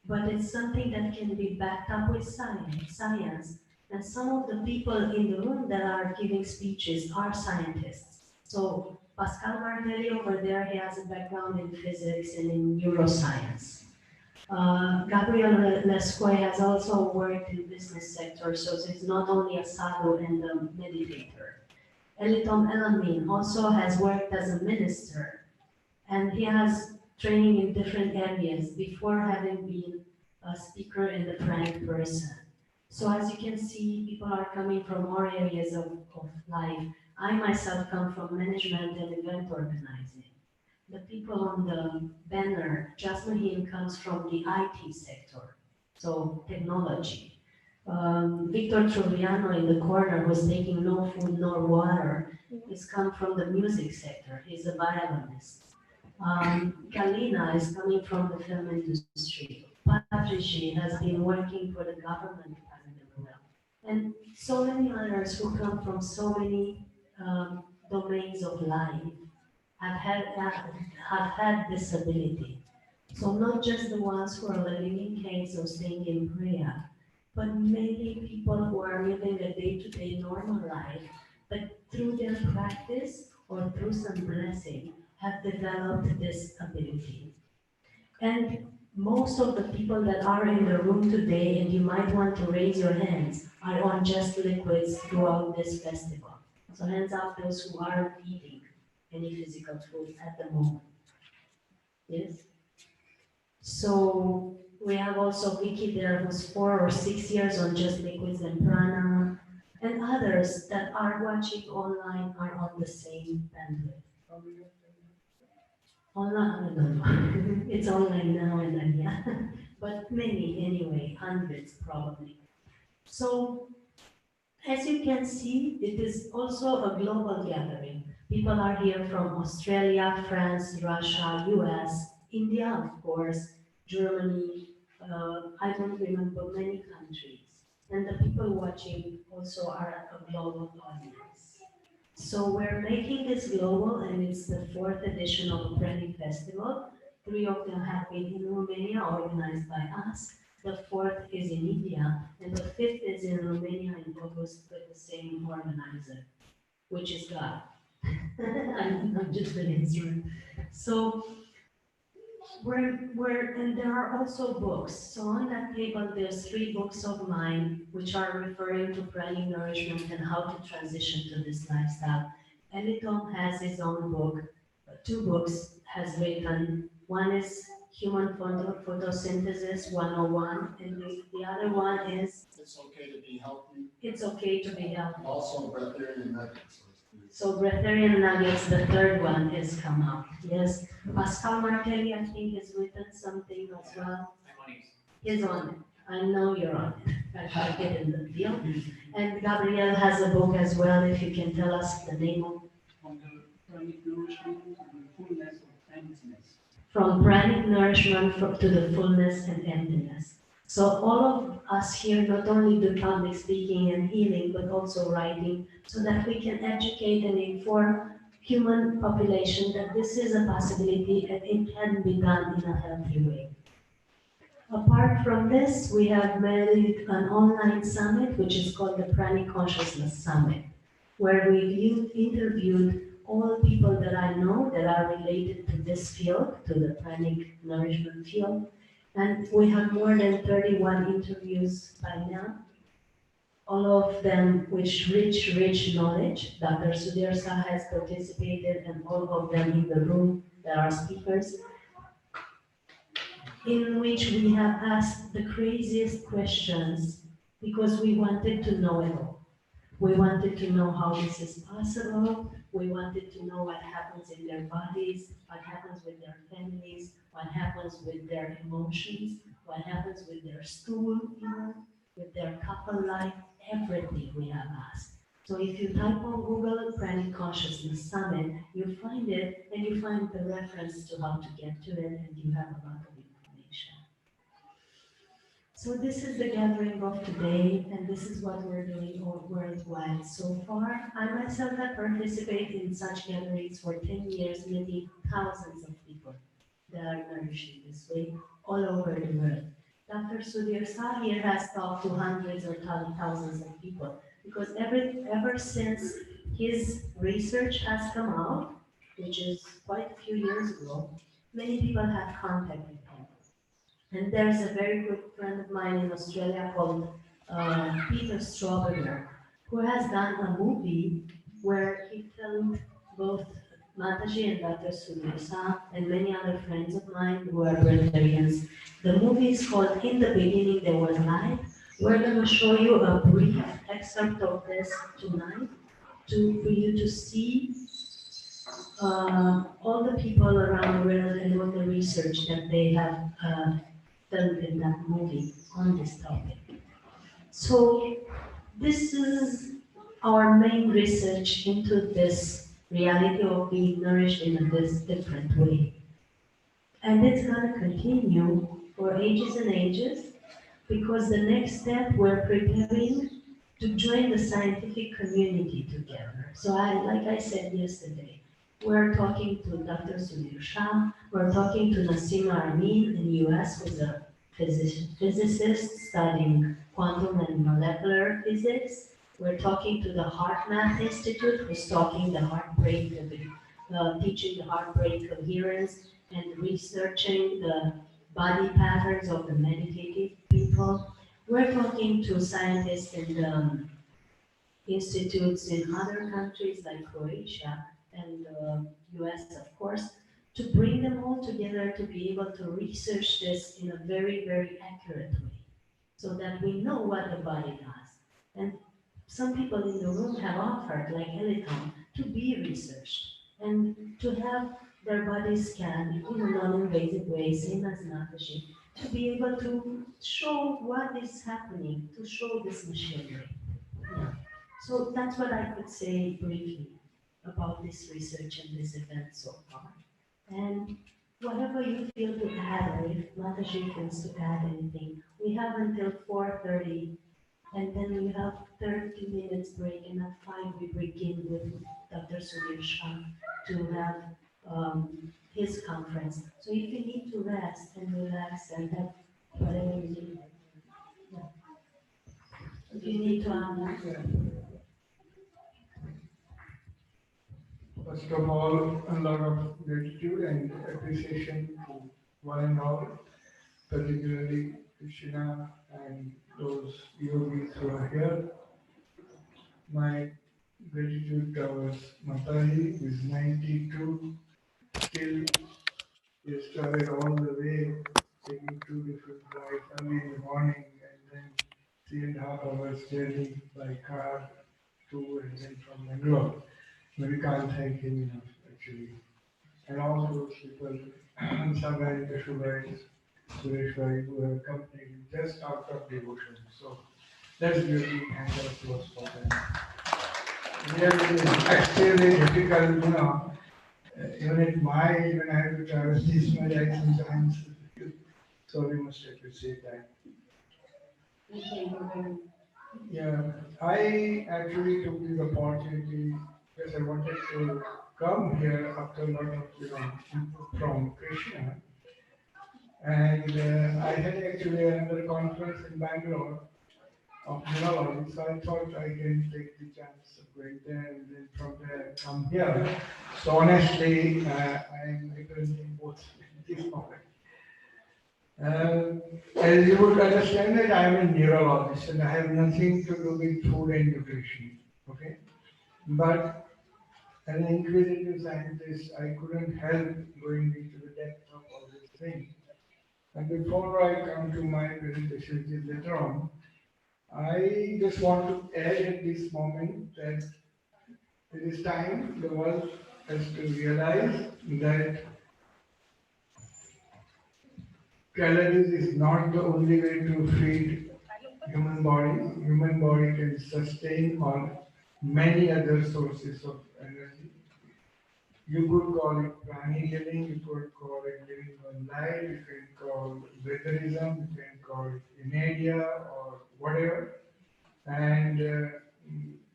but it's something that can be backed up with science. And some of the people in the room that are giving speeches are scientists. So Pascal Martelli over there, he has a background in physics and in neuroscience. Gabriel Lesquay has also worked in business sector, so he's not only a sadhu and a meditator. Elitom Elamin also has worked as a minister, and he has training in different areas before having been a speaker and a Pranic person. So as you can see, people are coming from all areas of life. I myself come from management and event organizing. The people on the banner, Jasmine comes from the IT sector, so technology. Victor Troviano in the corner, who's taking no food nor water, has come from the music sector. He's a violinist. Galina is coming from the film industry. Patrici has been working for the government, if I remember well. And so many others who come from so many domains of life have had this ability. So not just the ones who are living in caves or staying in prayer, but many people who are living a day-to-day normal life, but through their practice or through some blessing, have developed this ability. And most of the people that are in the room today, and you might want to raise your hands, are on just liquids throughout this festival. So hands up those who aren't eating any physical food at the moment. Yes? So we have also Vicky there who's 4 or 6 years on just liquids and prana, and others that are watching online are on the same bandwidth. Online, no. It's online now and then, yeah. But many anyway, hundreds probably. So as you can see, it is also a global gathering. People are here from Australia, France, Russia, US, India, of course, Germany, I don't remember many countries. And the people watching also are a global audience. So we're making this global, and it's the 4th edition of the Pranic Festival. 3 of them have been in Romania, organized by us. The 4th is in India, and the 5th is in Romania in August with the same organizer, which is God. I'm just an instrument. So and there are also books. So on that table, there's 3 books of mine, which are referring to pranic nourishment and how to transition to this lifestyle. Elitom has his own book. 2 books has written. One is Human Photosynthesis 101, and the other one is It's okay to be healthy. It's Okay to Be Healthy. Also, breath in and meditate. So Breatharian Nuggets, the third one, has come out. Yes, Pascal Martelli, I think, has written something as well. He's on it. I know you're on it. I gotta get in the deal. And Gabriel has a book as well, if you can tell us the name of. From the pranic nourishment to the fullness of emptiness. From pranic nourishment to the fullness and emptiness. So all of us here not only do public speaking and healing, but also writing, so that we can educate and inform human population that this is a possibility and it can be done in a healthy way. Apart from this, we have made an online summit, which is called the Pranic Consciousness Summit, where we interviewed all people that I know that are related to this field, to the pranic nourishment field. And we have more than 31 interviews by now, all of them with rich knowledge. Dr. Sudhir Shah has participated, and all of them in the room that are speakers, in which we have asked the craziest questions because we wanted to know it all. We wanted to know how this is possible. We wanted to know what happens in their bodies, what happens with their families, what happens with their emotions, what happens with their stool, with their couple life, everything we have asked. So if you type on Google Pranic Consciousness Summit, you find it and you find the reference to how to get to it, and you have a lot of information. So this is the gathering of today, and this is what we're doing worldwide so far. I myself have participated in such gatherings for 10 years, meeting thousands of people that are nourishing this way all over the world. Dr. Sudhir Shah here has talked to hundreds or thousands of people, because ever since his research has come out, which is quite a few years ago, many people have contacted him. And there's a very good friend of mine in Australia called Peter Strawberger, who has done a movie where he filmed both Mataji and Dr. Sudhir Shah and many other friends of mine who are vegetarians. The movie is called In the Beginning There Was Life. We're going to show you a brief excerpt of this tonight for you to see all the people around the world and all the research that they have done in that movie on this topic. So this is our main research into this reality of being nourished in this different way. And it's going to continue for ages and ages, because the next step we're preparing to join the scientific community together. So like I said yesterday, we're talking to Dr. Sudhir Shah, we're talking to Naseema Amin in the US, who's a physicist studying quantum and molecular physics. We're talking to the Heart Math Institute, who's talking the heartbreak, teaching the heartbreak coherence and researching the body patterns of the meditative people. We're talking to scientists in institutes in other countries like Croatia and US, of course, to bring them all together to be able to research this in a very, very accurate way, so that we know what the body does. And some people in the room have offered, like Eliton, to be researched and to have their bodies scanned in a non-invasive way, same as Mataji, to be able to show what is happening, to show this machinery. Yeah. So that's what I could say briefly about this research and this event so far. And whatever you feel to add, or if Mataji feels to add anything, we have until 4:30, and then we have 30 minutes break, and at 5 we begin with Dr. Sudhir Shah to have his conference. So if you need to rest and relax and have whatever you need, yeah. If you need to First of all, a lot of gratitude and appreciation to one and all, particularly Krishna and those yogis who are here. My gratitude towards Mataji, who is 92, still he started all the way, taking 2 different flights early in the morning and then 3.5 hours journey by car to and then from Bangalore. We can't thank him enough, actually. And all those people, Sagai, Kashubai, Sureshwai, who have accompanied just out of devotion. So let's give a big hand of applause for them. Really, it is extremely difficult, even at my age, when I have to travel this much, I sometimes so we must appreciate that. Yeah, I actually took this opportunity because I wanted to come here after a lot of input from Krishna, and I had actually another conference in Bangalore of neurology, so I thought I can take the chance of going there and then from there come here. So honestly, I am representing both at this moment. As you would understand that I am a neurologist and I have nothing to do with food and nutrition. Okay, but as an inquisitive scientist, I couldn't help going into the depth of all these things. And before I come to my presentation, which is later on, I just want to add at this moment that it is time the world has to realize that calories is not the only way to feed human body. Human body can sustain on many other sources of energy. You could call it pranic living, you could call it living on light, you can call it veganism, you can call it inedia or whatever. And there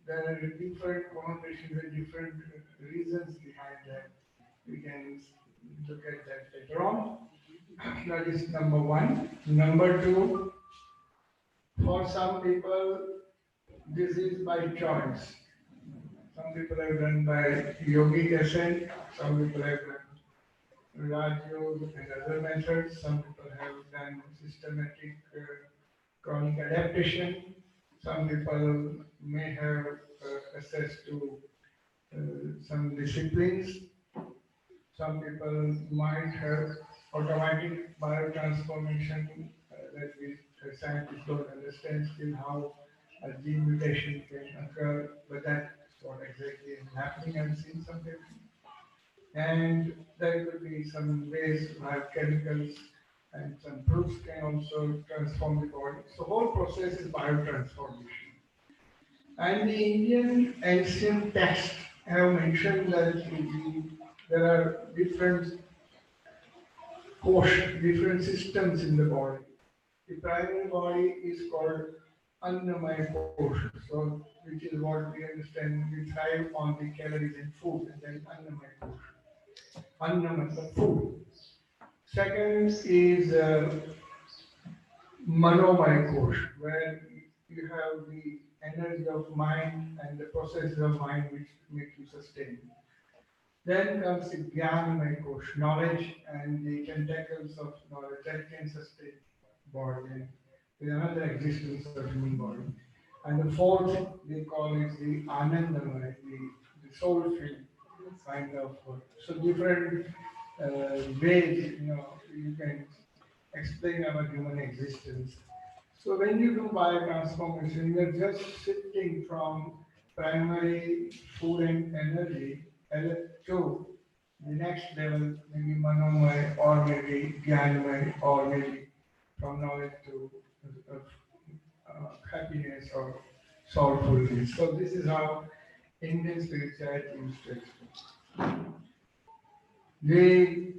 are different connotations and different reasons behind that. We can look at that later on. That is number one. Number two, for some people, this is by choice. Some people have done by yogic ascent, some people have done Raj Yoga and other methods, some people have done systematic chronic adaptation, some people may have access to some disciplines, some people might have automatic biotransformation that we scientists don't understand still how a gene mutation can occur, but that's what exactly is happening. I've seen some people. And there could be some ways like chemicals and some fruits can also transform the body. So whole process is biotransformation. And the Indian ancient texts have mentioned that there are different different systems in the body. The primary body is called Annamaya Kosh, so which is what we understand we thrive on the calories in food, and then Annamaya Kosh. Annamaya food. Second is Manomaya Kosh, where you have the energy of mind and the processes of mind which make you sustain. Then comes the Jnana Kosh, knowledge and the tentacles of knowledge that can sustain body and with another existence of human body. And the fourth, they call it the Anandamaya, the soul field kind of work. So different ways, you can explain our human existence. So when you do biotransformation, you are just shifting from primary food and energy to the next level, maybe manomai or maybe jnanamai or maybe from knowledge to happiness or soulfulness. So this is how Indian spirituality used to explain. The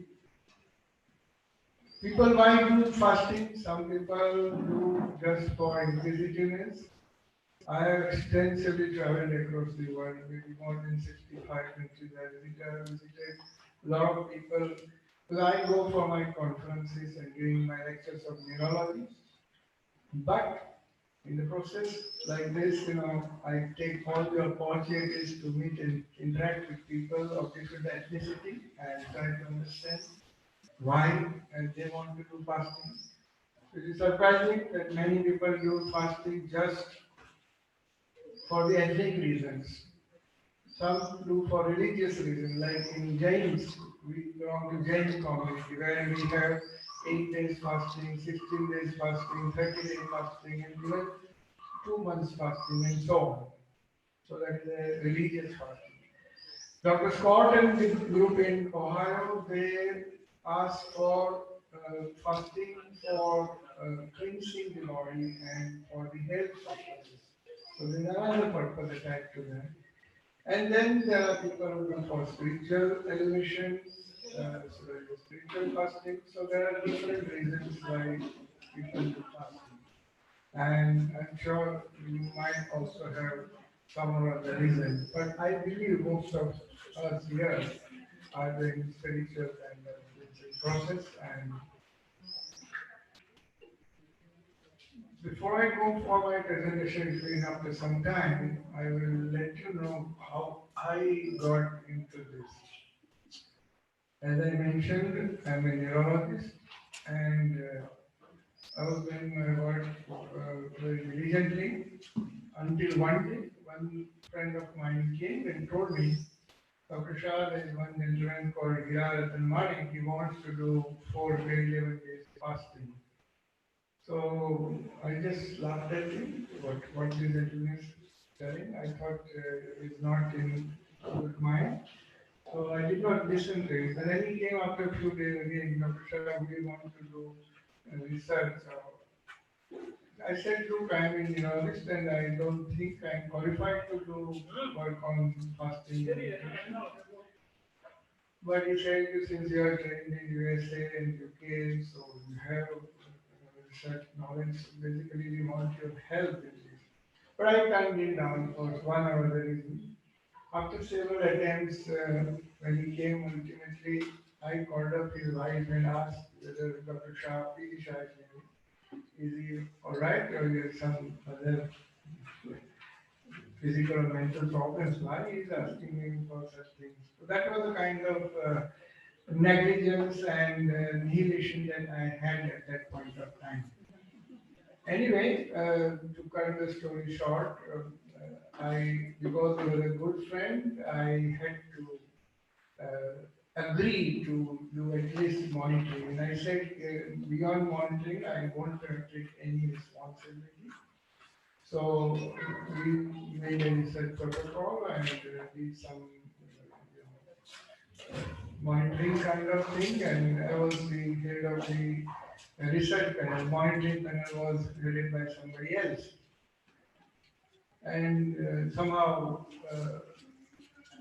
people might do fasting, some people do just for inquisitiveness. I have extensively traveled across the world, maybe more than 65 countries I have visited. A lot of people, because I go for my conferences and giving my lectures of neurology, but in the process like this, I take all the opportunities to meet and interact with people of different ethnicity and try to understand why they want to do fasting. It is surprising that many people do fasting just for the ethnic reasons. Some do for religious reasons, like in Jains, we belong to Jain community where we have 8 days fasting, 16 days fasting, 30 days fasting, and even 2 months fasting, and so on. So that is a religious fasting. Dr. Scott and the group in Ohio, they asked for fasting for cleansing the body and for the health purposes. So there's another purpose attached to that. And then there are people who go for spiritual elevation, so there is spiritual fasting. So there are different reasons why people do fasting. And I'm sure you might also have some other reason. But I believe most of us here are doing spiritual and spiritual process. And before I go for my presentation, if after some time, I will let you know how I got into this. As I mentioned, I'm a neurologist, and I was doing my work very diligently until one day, one friend of mine came and told me, Dr. Shah, there is one gentleman called Giza and Mani, he wants to do 4 to 11 days fasting. So I just laughed at him, what this gentleman is telling. I thought it's not in good mind. So I did not listen to it. And then he came after a few days again, Dr. Shah, we want to do research. I said, look, I'm a neurologist and I don't think I'm qualified to do work on fasting and nutrition. But he said, since you are trained in USA and UK, so you have research knowledge, so basically we want your help in this. But I turned it down for one or other reason. After several attempts, when he came, ultimately, I called up his wife and asked whether Dr. Shah, P. Shah, is he alright or he has some other physical or mental problems? Why he is asking me for such things? So that was the kind of negligence and nihilation that I had at that point of time. Anyway, to cut the story short, because he was a good friend, I had to agree to do at least monitoring. And I said, beyond monitoring, I won't take any responsibility. So we made a research protocol and did some monitoring kind of thing. And I was the head of the research panel. Monitoring panel was headed by somebody else. And somehow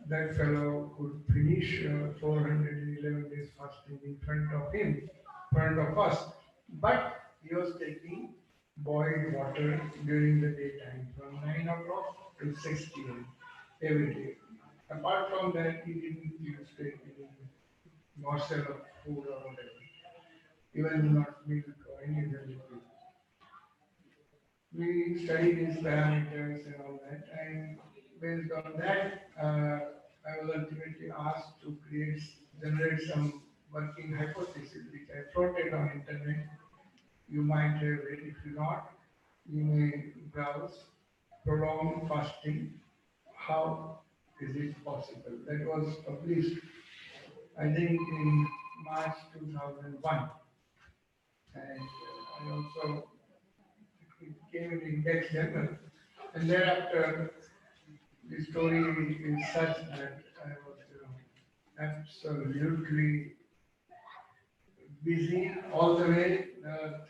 that fellow could finish 411 days fasting in front of him, in front of us. But he was taking boiled water during the daytime from 9 o'clock to 6 p.m. every day. Apart from that, he didn't use to take any morsel of food or whatever, even not milk or any other liquid. We studied his parameters and all that, and based on that, I was ultimately asked to generate some working hypothesis, which I floated on internet. You might have read. If you not, you may browse prolonged fasting. How is it possible? That was published, I think, in March 2001, and I also it came in Index Journal. And thereafter, the story is such that I was absolutely busy all the way.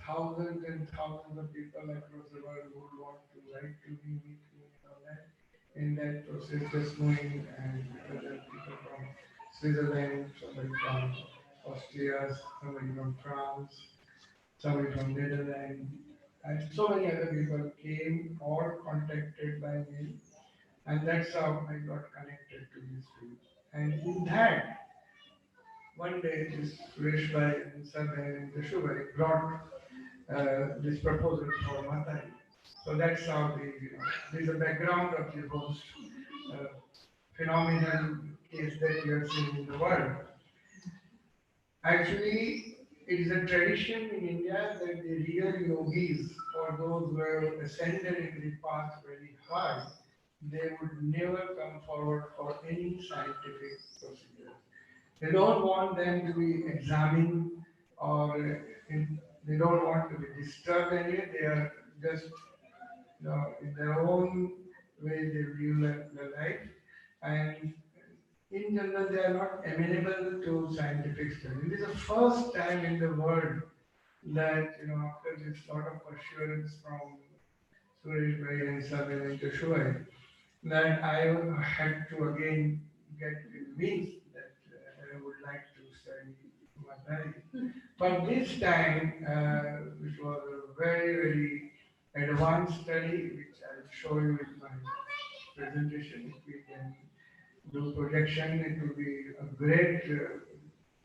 Thousands and thousands of people across the world would want to write to me, meet me, and all that. In that process, just knowing and other people from Switzerland, somebody from Austria, somebody from France, somebody from Netherlands, and so many other people came or contacted by me, and that's how I got connected to this field. And in that, one day, this Suresh Bhai and Sabhai and Dashu brought this proposal for Mataji. So that's how there's a background of the whole uh, phenomenal case that we are seeing in the world. Actually, it is a tradition in India that the real yogis, or those who have ascended in the path very high, they would never come forward for any scientific procedure. They don't want them to be examined or they don't want to be disturbed anyway. They are just in their own way they view their life. And in general, they are not amenable to scientific study. It is the first time in the world that, after this lot of assurance from Suresh Bhai and Sabin and Joshua, that I had to again get convinced that I would like to study Mataji. But this time, which was a very, very advanced study, which I'll show you in my presentation, if we can do projection, it will be a great,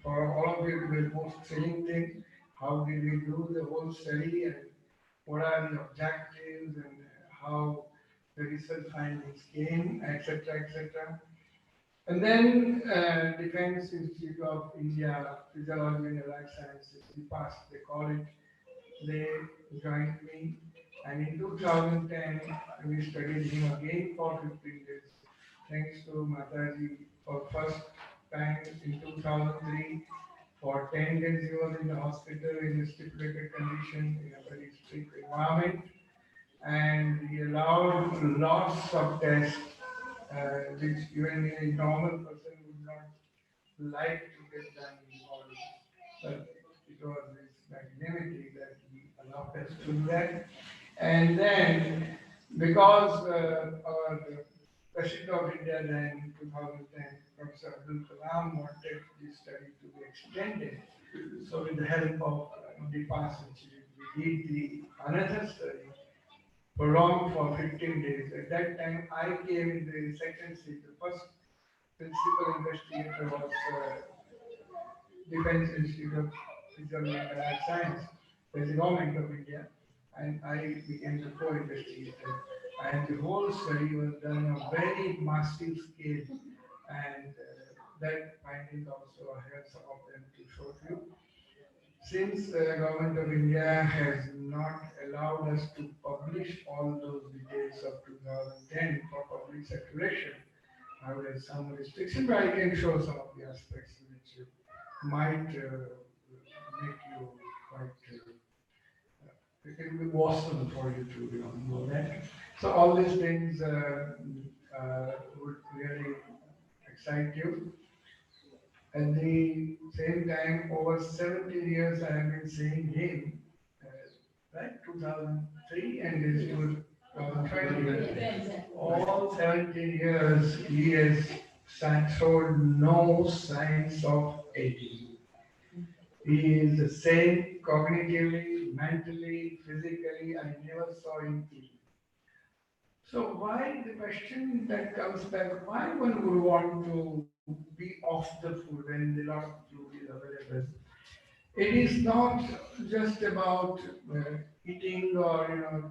for all of you, it will be the most thrilling thing. How did we do the whole study and what are the objectives and how the research findings came, etc., etc. And then Defense Institute of India, Physiology and Allied Sciences, they call it, they joined me. And in 2010, we studied him again for 15 days. Thanks to Mataji for first time in 2003. For 10 days he was in the hospital in a stipulated condition in a very strict environment. And he allowed lots of tests, which even a normal person would not like to get done in the body. But it was his magnanimity that he allowed us to do that. And then, because our President of India then in 2010, Professor Abdul Kalam wanted this study to be extended. So with the help of Deepas Institute, we did the another study prolonged for 15 days. At that time, I came in the second seat. The first principal investigator was Defense Institute of Physiology and Allied Science, that's the government of India, and I became the co-investigator. And the whole study was done on a very massive scale, and that findings also I have some of them to show to you. Since the government of India has not allowed us to publish all those details of 2010 for public circulation, I would have some restriction, but I can show some of the aspects which might make you quite, it can be awesome for you to know that. So all these things would really excite you. At the same time, over 70 years I have been seeing him, right? 2003 and this is 2020. All 17 years he has showed no signs of aging. He is the same cognitively, mentally, physically. I never saw him ill. So why the question that comes back, why one would want to be off the food when a lot of food is available? It is not just about eating or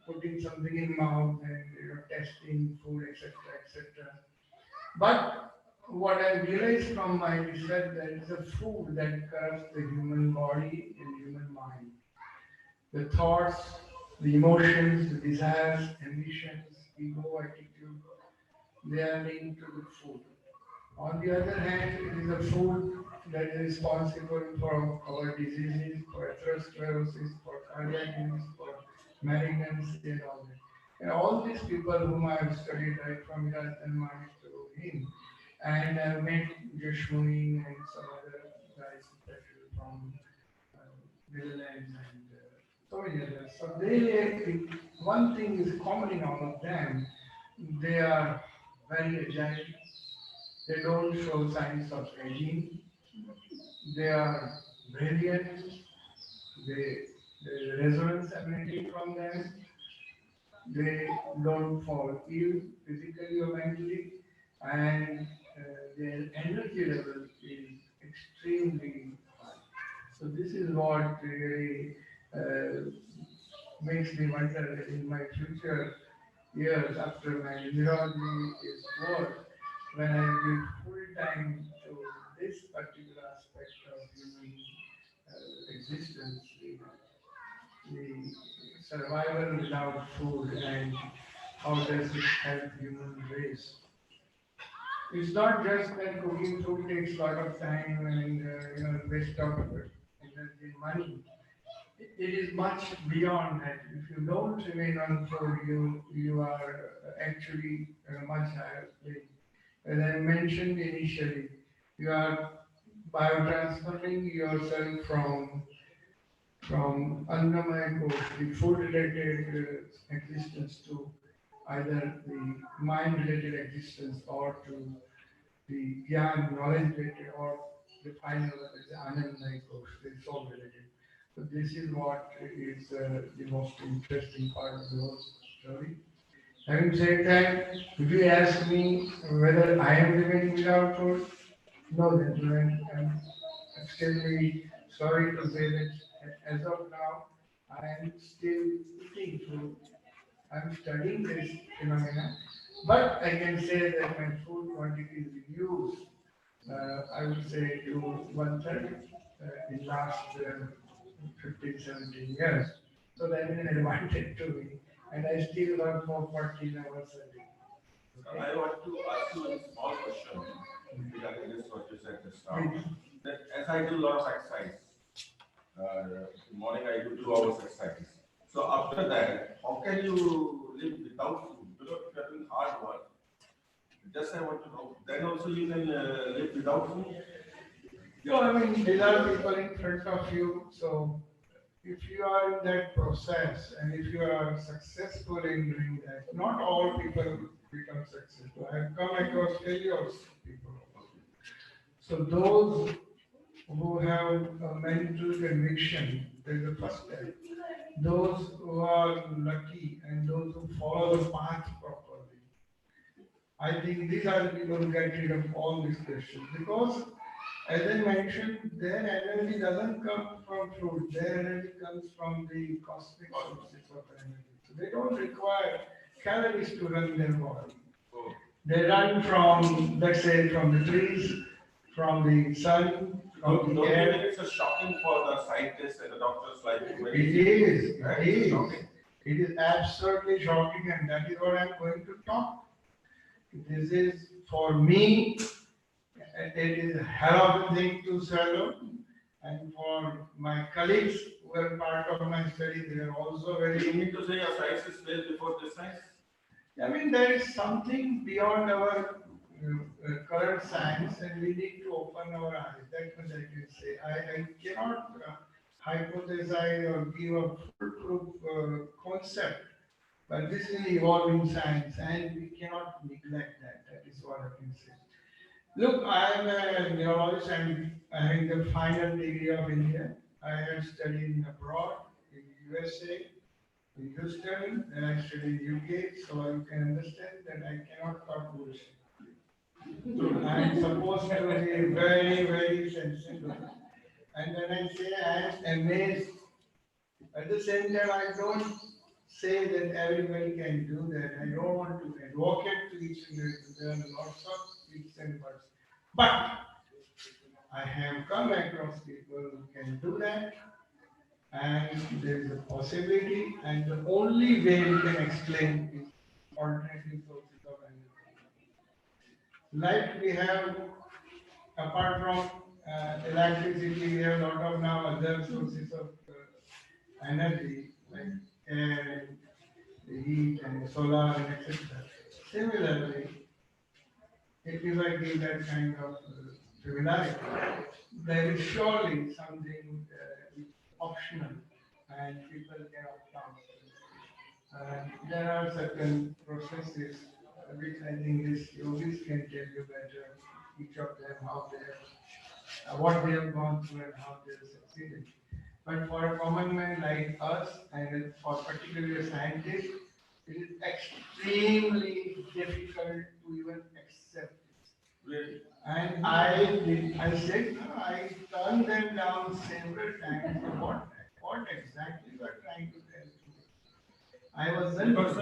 putting something in mouth and testing food, etc., etc. But what I realized from my research that it's a food that corrupts the human body and human mind. The thoughts, the emotions, the desires, ambitions, ego, attitude, they are linked to the food. On the other hand, it is a food that is responsible for our diseases, for atherosclerosis, for cardiac disease, for malignancy and all that. And all these people whom I have studied right from Virat and Manik to him, and I have met Jashmuni and some other guys, especially from Netherlands and so many others. So one thing is common in all of them, they are very agile, they don't show signs of aging. They are brilliant. There's resonance ability from them. They don't fall ill physically or mentally, and their energy level is extremely high. So this is what really makes me wonder that in my future years after my neurology is over, when I give full time to this particular aspect of human existence, the survival without food and how does it help human race. It's not just that cooking food takes a lot of time and waste of energy and money. It is much beyond that. If you don't remain on food, you are actually at a much higher plane. as I mentioned initially, you are biotransferring yourself from Annamaya Kosh, the food-related existence, to either the mind-related existence or to the Gyan, knowledge-related, or the final one is the Anandamaya Kosh, the soul-related. So this is what is the most interesting part of the whole story. Having said that, if you ask me whether I am living without food, no, gentlemen, I'm extremely sorry to say that as of now, I am still eating food. I'm studying this phenomena, but I can say that my food quantity is reduced. I would say to one third in last 15, 17 years. So that is an advantage to me, and I still work for 14 hours a day. Okay? I want to ask you a small question regarding this what you said just now. That as I do a lot of exercise, in the morning I do 2 hours exercise. So after that, how can you live without food? You know, if you are doing hard work, just I want to know. Then also you can live without food. No, I mean, there are people in front of you, so if you are in that process and if you are successful in doing that, not all people become successful. I have come across failures people. So those who have a mental conviction is the first step. Those who are lucky and those who follow the path properly. I think these are the people who get rid of all these questions because, as I mentioned, their energy doesn't come from food. Their energy comes from the cosmic sources of energy. So they don't require calories to run their body. They run from, let's say, from the trees, from the sun, from the Don't you air. think it's a shocking for the scientists and the doctors like you? It is. Right? It is. Shocking. It is absolutely shocking, and that is what I'm going to talk. This is for me. It is a hell of a thing to swallow, and for my colleagues who are part of my study, they are also You very. mean to say your science is placed before this science? I mean, there is something beyond our current science, and we need to open our eyes. That's what I can say. I cannot hypothesize or give a foolproof concept, but this is evolving science, and we cannot neglect that. That is what I can say. Look, I am a neurologist. I'm having the final degree of India. I have studied abroad in USA, in Houston, and I studied in UK, so you can understand that I cannot talk bullshit. I am supposed to be very, very sensible. And when I say I am amazed, at the same time, I don't say that everybody can do that. I don't want to advocate to each and every. There are lots of ifs and buts. But I have come across people who can do that, and there is a possibility, and the only way we can explain is alternative sources of energy. Like we have, apart from electricity, we have a lot of now other sources of energy, like air, the heat, and solar, and etc. Similarly, if I give that kind of similarity, there is surely something which is optional and people can opt out. There are certain processes which I think these yogis can tell you better, each of them, how they have, what they have gone through and how they have succeeded. But for a common man like us, and for particularly a scientist, it is extremely difficult to even accept it. Really? And I said, no, I turned them down several times. What exactly you are trying to tell me? I was then. Because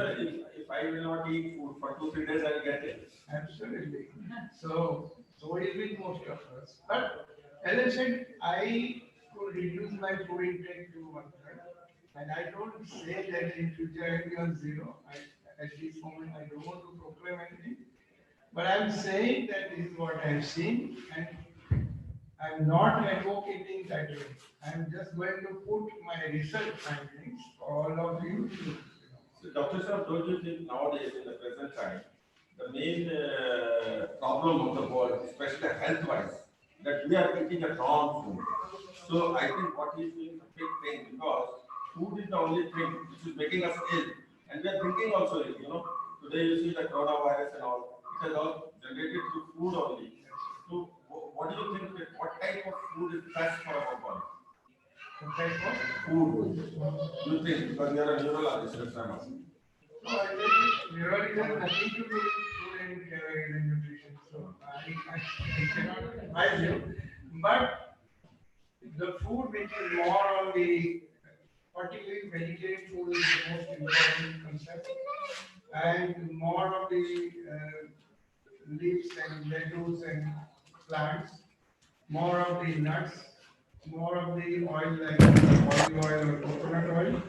if I will not eat food for 2, 3 days, I will get it. Absolutely. So is with most of us. But as I said, I could reduce my food intake to 1/3. And I don't say that in future I will be on zero. At this moment, I don't want to proclaim anything. But I'm saying that this is what I've seen, and I'm not advocating that way. I'm just going to put my research findings for all of you to. So, Dr. Sir, don't you think nowadays in the present time, the main problem of the world, especially health-wise, that we are eating a wrong food. So I think what he's doing is a big thing because food is the only thing which is making us ill, and we are drinking also ill. You know, today you see the coronavirus and all. It has all generated through food only. So what do you think? That what type of food is best for our body? What type of Food. You think because you are a neurologist, that's why I'm asking. So I think neurology has nothing to do with food and calories and nutrition. So I cannot advise you. But the food which is more on the, particularly vegetarian food is the most important concept. And more of the leaves and lettuce and plants, more of the nuts, more of the oil like olive oil or coconut oil,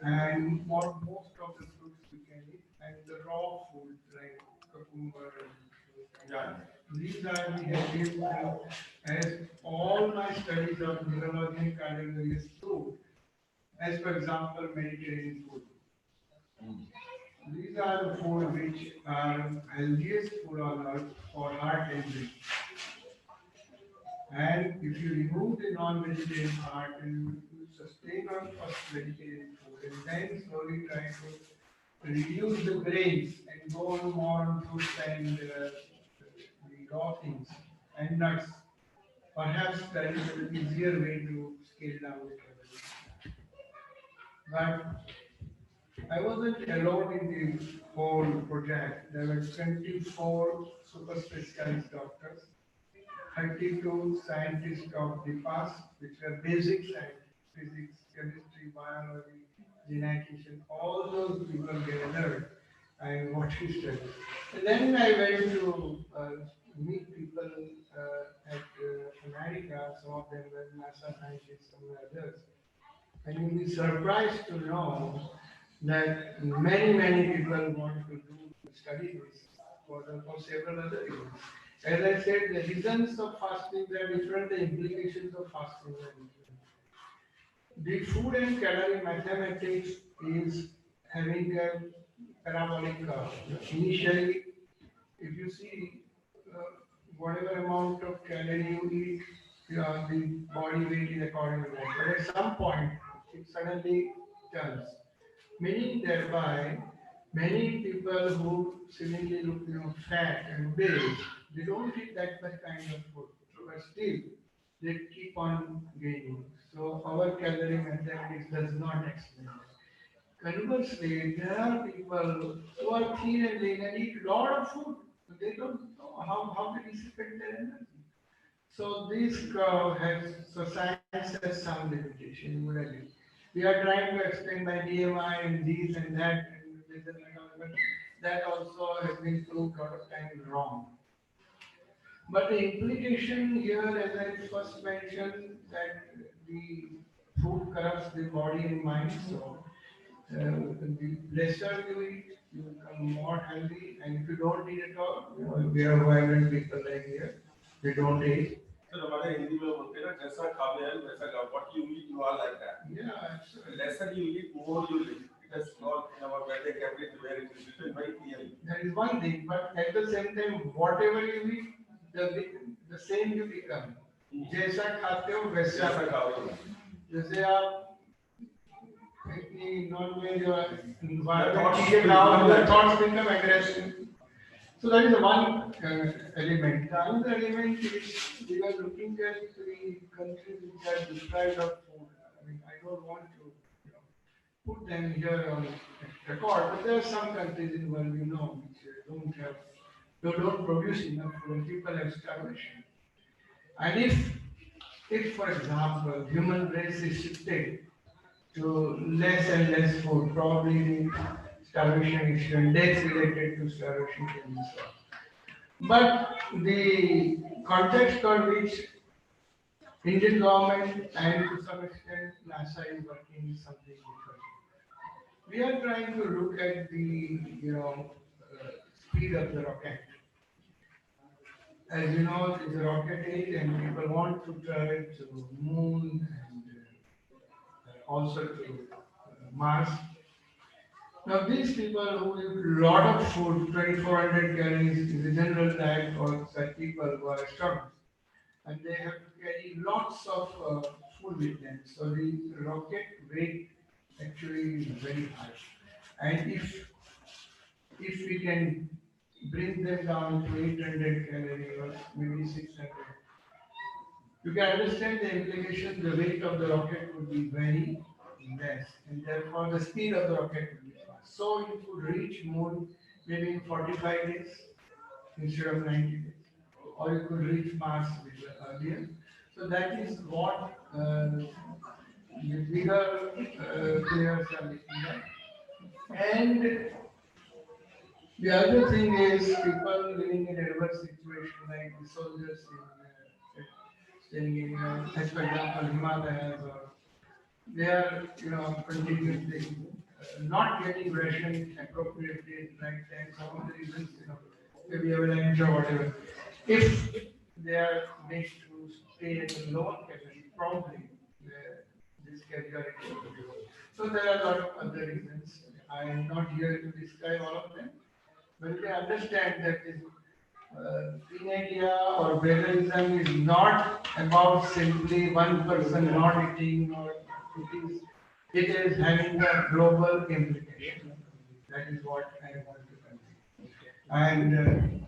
and more most of the fruits we can eat, and the raw food like cucumber. Yeah. These are the healthiest food. As all my studies of neurology and cardiology is true, as for example, Mediterranean food. These are the food which are healthiest food on earth for heart and brain. And if you remove the non-vegetarian part and you sustain on first vegetarian food and then slowly try to reduce the grains and go on more on fruits and the raw things and nuts, perhaps that is an easier way to scale down the calories. But I wasn't alone in the whole project. There were 24 super specialized doctors, 32 scientists of the past, which were basic science, physics, chemistry, biology, genetics, all those people gathered and what he studied. And then I went to meet people at America, some of them were NASA scientists, some were others. And you'll be surprised to know that many people want to do study this for several other reasons. As I said, the reasons of fasting are different, the implications of fasting are different. The food and calorie mathematics is having a parabolic curve. Initially, if you see uh, whatever amount of calorie you eat, the body weight is according to that. But at some point, it suddenly turns. Meaning thereby, many people who seemingly look fat and big, they don't eat that much kind of food, but still they keep on gaining. So our calorie mathematics does not explain that. Conversely, there are people who are thin and lean and eat a lot of food, but they don't know how to dissipate their energy. So this curve has, so science has some limitation, really. We are trying to explain by BMI and this and that, and this and that, but that also has been proved a lot of times wrong. But the implication here, as I first mentioned, that the food corrupts the body and mind. So the lesser you eat, you become more healthy. And if you don't eat at all, we have vibrant people like here. They don't eat. So हमारे हिंदी में बोलते हैं ना जैसा खावे हैं वैसा खाओ. What you eat, you are like that. Yeah, absolutely. Lesser you eat, more you live. It is not in our Vedic everything where it is written very clearly. That is one thing, but at the same time, whatever you eat, the same you become. जैसा खाते हो वैसा जैसा खाओ. जैसे आप इतनी non-veg or environment eat now, the thoughts become aggressive. So that is one element. The other element is we are looking at the countries which are deprived of food. I mean, I don't want to put them here on record, but there are some countries in the world which don't produce enough food, and people have starvation. And if for example, human race is shifted to less and less food, probably the starvation issue and death related to starvation can be solved. But the context on which Indian government and to some extent NASA is working is something different. We are trying to look at the speed of the rocket. As you know, it's a rocket age, and people want to travel to moon and also to Mars. Now these people who eat lot of food, 2400 calories is the general diet for such people who are strong, and they have to carry lots of food with them. So the rocket weight actually is very high. And if we can bring them down to 800 calories or maybe 600, you can understand the implication. The weight of the rocket would be very less, and therefore the speed of the rocket would be fast. So you could reach moon maybe in 45 days instead of 90 days, or you could reach Mars earlier. So that is what the bigger players are looking at. And the other thing is people living in adverse situation like the soldiers staying in, as for example, Himalayas, or they are, continuously not getting ration appropriately at right time. Some of the reasons, maybe avalanche or whatever. If they are made to stay at a lower capacity, probably this category. So there are a lot of other reasons. I am not here to describe all of them, but you can understand that this inedia or veganism is not about simply one person not eating, or it is having a global implication. That is what I want to convey. And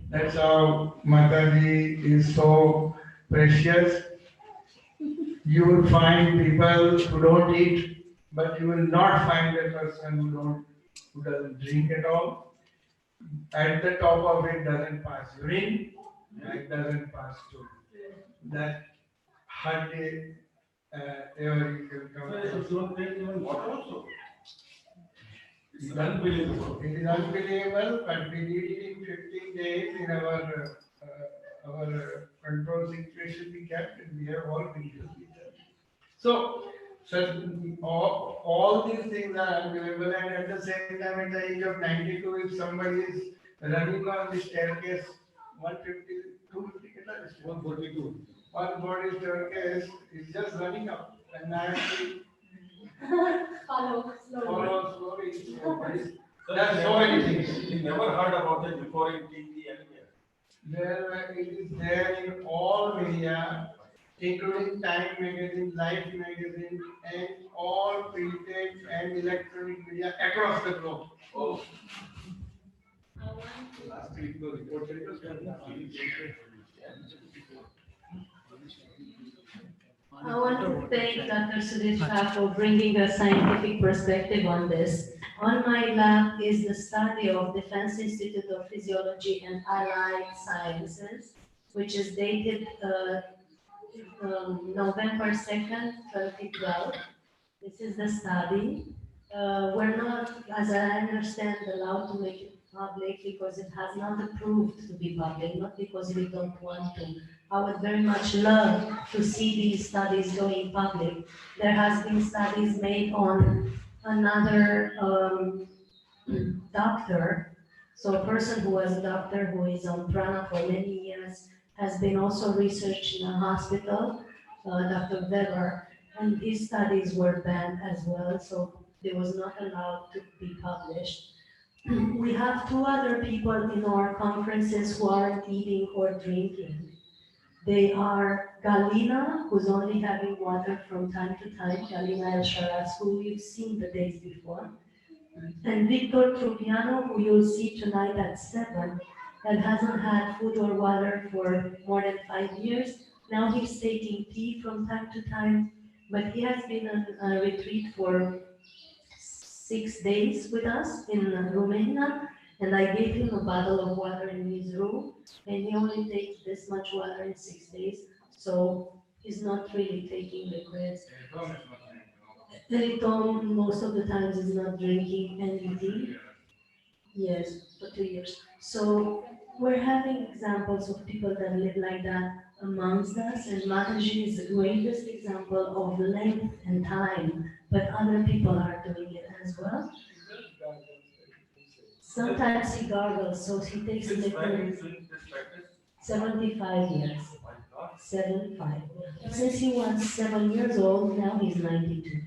that's how Mataji is so precious. You will find people who don't eat, but you will not find a person who doesn't drink at all. At the top of it doesn't pass urine, and it doesn't pass stool. That hardly ever you can come So across. it's not there even water also. It is unbelievable. It is unbelievable, but we did it in 15 days in our control situation we kept, and we have all videos with us. So all these things are unbelievable, and at the same time, at the age of 92, if somebody is running on the staircase 150, 250, 142, 140 staircase is just running up, and I have to Follow slowly. follow slowly. So There are so many things. we never heard about it before in TV anywhere. It is there in all media, including Time magazine, Life magazine, and all printed and electronic media across the globe. Oh. Last week the report I want to thank Dr. Sudhir for bringing a scientific perspective on this. On my lap is the study of Defense Institute of Physiology and Allied Sciences, which is dated November 2nd, 2012. This is the study. We're not, as I understand, allowed to make it public because it has not approved to be public, not because we don't want to. I would very much love to see these studies going public. There has been studies made on another doctor. So a person who was a doctor who is on Prana for many years has been also researched in a hospital, Dr. Weber, and his studies were banned as well, so they was not allowed to be published. We have two other people in our conferences who aren't eating or drinking. They are Galina, who's only having water from time to time, Galina El Sharaz, who we've seen the days before, and Victor Trupiano, who you'll see tonight at 7, that hasn't had food or water for more than 5 years. Now he's taking tea from time to time, but he has been on a retreat for 6 days with us in Romania, and I gave him a bottle of water in his room, and he only takes this much water in 6 days, so he's not really taking liquids. Tom most of the times is not drinking anything. Yes, for 2 years. So we're having examples of people that live like that amongst us, and Mataji is the greatest example of length and time, but other people are doing it as well. Sometimes he gargles, so he takes Since when liquid. is doing this practice? 75 years. Oh my God. 75. Since he was 7 years old, now he's 92.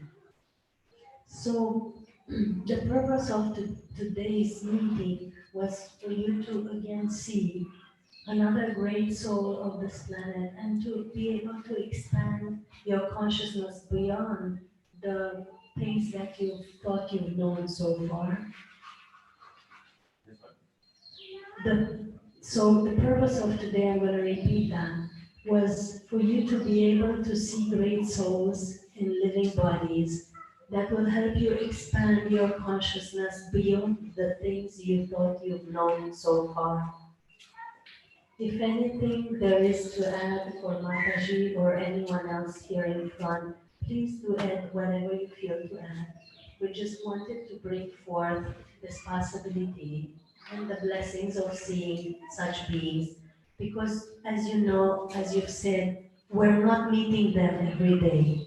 So The purpose of today's meeting was for you to again see another great soul of this planet and to be able to expand your consciousness beyond the things that you've thought you've known so far. So the purpose of today, I'm going to repeat that, was for you to be able to see great souls in living bodies that will help you expand your consciousness beyond the things you thought you've known so far. If anything there is to add for Mataji or anyone else here in front, please do add whatever you feel to add. We just wanted to bring forth this possibility and the blessings of seeing such beings. Because as you know, as you've said, we're not meeting them every day.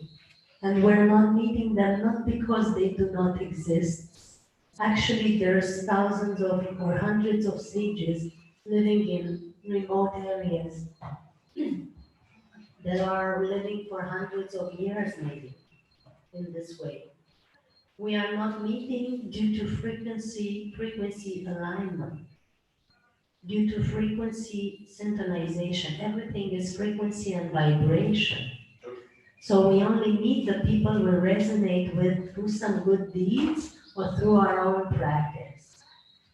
And we're not meeting them not because they do not exist. Actually, there's thousands of or hundreds of sages living in remote areas that are living for hundreds of years maybe in this way. We are not meeting due to frequency alignment, due to frequency synchronization. Everything is frequency and vibration. So we only meet the people we resonate with through some good deeds or through our own practice.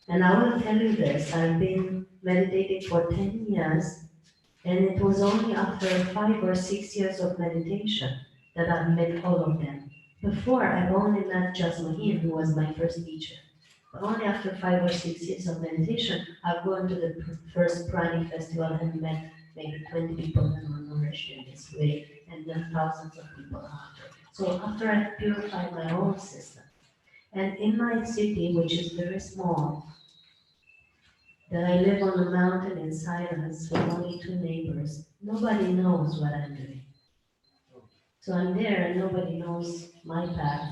And I will tell you this, I've been meditating for 10 years, and it was only after 5 or 6 years of meditation that I've met all of them. Before, I've only met Jasmine, who was my first teacher. But only after 5 or 6 years of meditation, I've gone to the first Pranic Festival and met maybe 20 people that were nourished in this way, and then thousands of people after. So after I purified my own system, and in my city, which is very small, that I live on a mountain in silence with only 2 neighbors, nobody knows what I'm doing. So I'm there and nobody knows my path.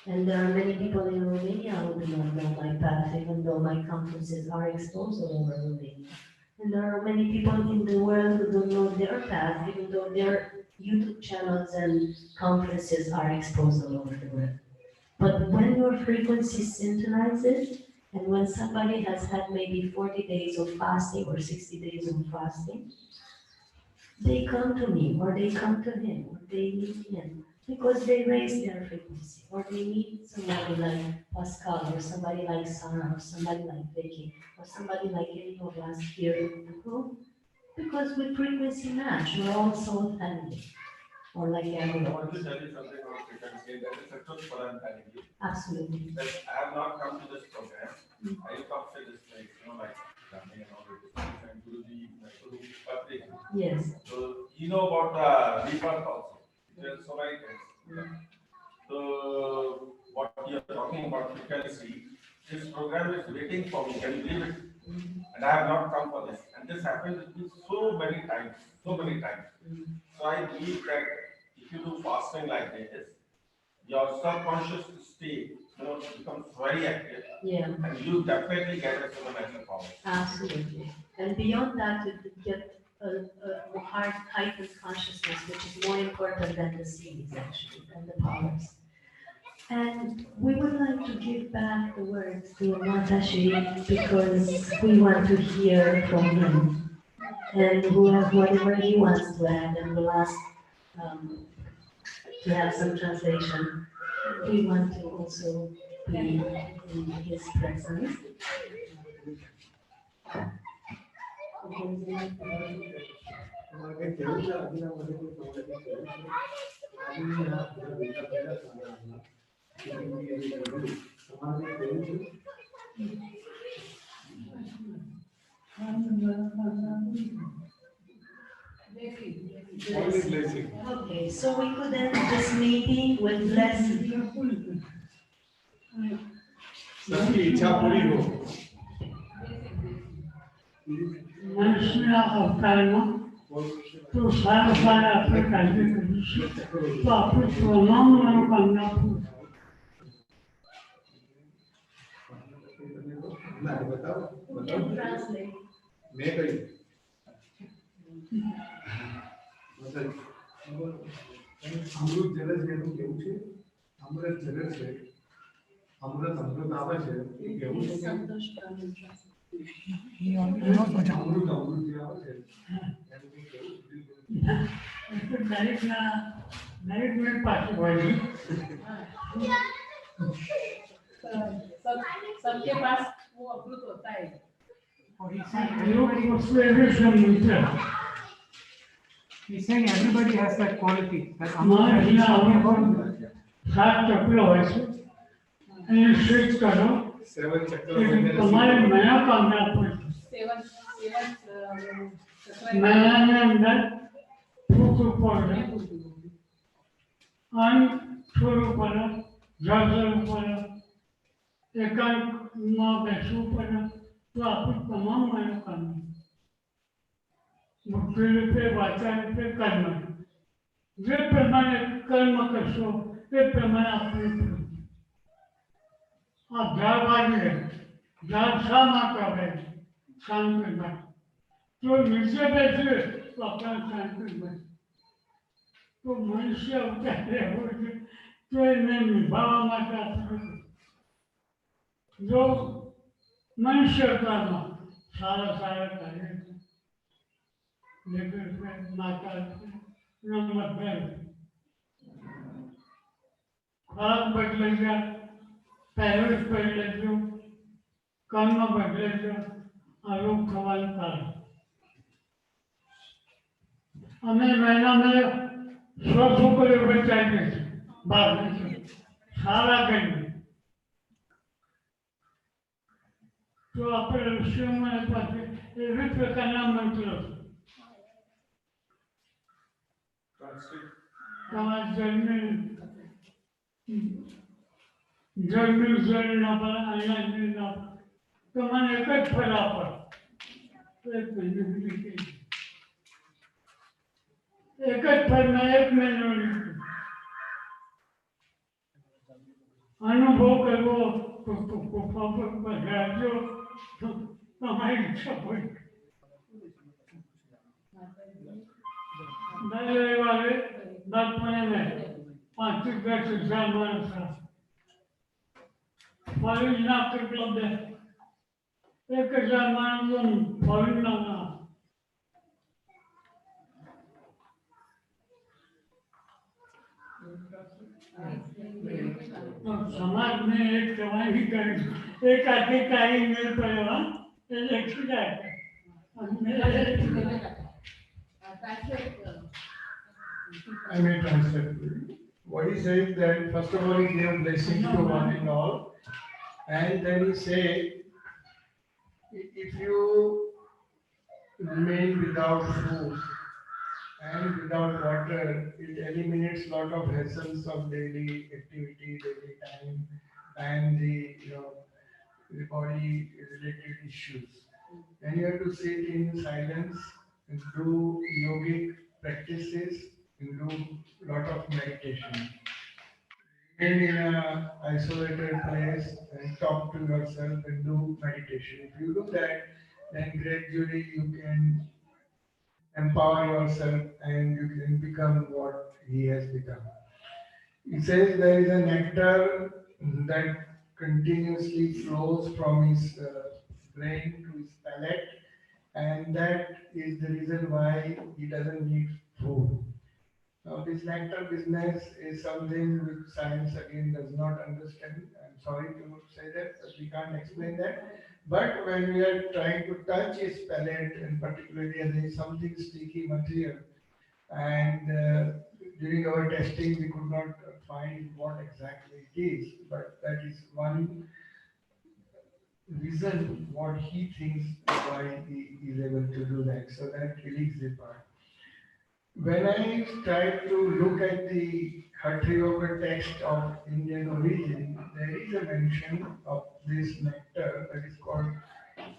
And there are many people in Romania who do not know my path, even though my conferences are exposed all over Romania. And there are many people in the world who don't know their path, even though their YouTube channels and conferences are exposed all over the world. But when your frequency synchronizes, and when somebody has had maybe 40 days of fasting or 60 days of fasting, they come to me, or they come to him, or they meet him, because they raise their frequency, or they meet somebody like Pascal, or somebody like Sarah, or somebody like Vicky, or somebody like any of us here in the group, because we frequency match, we're all soul family, or like I everyone. want to tell you something about frequency. That is the truth what I'm telling you. Absolutely. That I have not come to this program. I come to this place, like jumping and all this and to the public. Yes. So you know about the rebirth also. There's so many things. So what you are talking about frequency, this program is waiting for me. Can you believe it? And I have not come for this. And this happened with me so many times, so many times. So I believe that if you do fasting like this, your subconscious state, becomes very active. Yeah. And you definitely get a supernatural power. Absolutely. And beyond that, you get a heightened consciousness, which is more important than the seeds, actually, than the powers. And we would like to give back the words to Mataji because we want to hear from him. And whatever he wants to add, and we'll ask to have some translation. We want to also be in his presence. तुम्हारे केवल अगला वाले को समझने के लिए आदमी यहाँ पूरा बेटा पहला समझना क्योंकि ये जरूरी हमारे केवल Okay, so we could end this meeting with blessing. सबकी इच्छा पूरी हो मनुष्य अवतार में तो सारा अपने कार्य करें तो अपने तमाम मनोकामना बताओ मैं कही અમૃત જલસ જેનું કેવું છે અમૃત જલસ છે अमृत अमृत આવે છે એ કેવું છે કે He already knows what અમૃત અમૃત જે આવે છે એનું કંઈ કેવું management पास हुआ है। सबके पास वो अमृत होता है। और he said he's saying everybody has that quality. That amrit that he's talking about. સાત ચક્ર હોય છે એને સ્વિચ કરો સેવન ચક્ર તમારે મનોકામના પૂરી सेवन મનોની અંદર ભૂખ ઉપર અન્ન છોડ ઉપર જળ ઉપર એકાંતમાં બેસવું પડે તો આપણી તમામ મનોકામના બુદ્ધિ રૂપે વાચા રૂપે કર્મ જે પ્રમાણે કર્મ કરશો એ પ્રમાણે આપણે આ ઝાડ વાગીએ ઝાડ શા માટે આવે શાંતિ માટે જો નીચે બેસીએ તો આપણે શાંતિ મળે તો મનુષ્ય અવતાર રહેવો છે તો એને નિભાવવા માટે આપણે જો મનુષ્ય અવતારમાં સારા સારા કાર્ય છે માતા નમસ્કાર ખોરાક બદલે છે પહેરવેશ બદલે છે કર્મ બદલે છે આ રોગ થવાનું કારણ અમે મહિનામાં 100 છોકરીઓ બચાવીએ છીએ બહાર સારા કરીને તો આપણે ઋષિઓમાં પાસે એવી પ્રકારના મંત્રો તમારા જન્મી જળ ના પર અનાજ ના તો મને એક જ ફરા પર એક મહિનો નીકળી એક જ ફરમાં એક મહિનો નીકળી અનુભવ કરવો રાજ્યો તમારી ઈચ્છા હોય દર રવિવારે બાળપણે 5-10 માણસ ફોરેન ના કેટલો બે 1000 માણસો ફોરેન ના સમાજને એક કમાણી કરી એક અધિકારી મેળ પડ્યો એ લખી જાય I may translate. What he says that first of all he gave blessing to one and all, and then he said, if you remain without food and without water, it eliminates lot of hassles of daily activity, daily time, and the body related issues. And you have to sit in silence and do yogic practices and do lot of meditation. Remain in a isolated place and talk to yourself and do meditation. If you do that, then gradually you can empower yourself and you can become what he has become. He says there is a nectar that continuously flows from his brain to his palate, and that is the reason why he doesn't need food. Now this nectar business is something which science again does not understand. I'm sorry to say that, but we can't explain that. But when we are trying to touch his palate, and particularly there is something sticky material, and during our testing we could not find what exactly it is, but that is one reason what he thinks why he is able to do that. So that relieves the part. When I tried to look at the Hatha Yoga text of Indian origin, there is a mention of this nectar that is called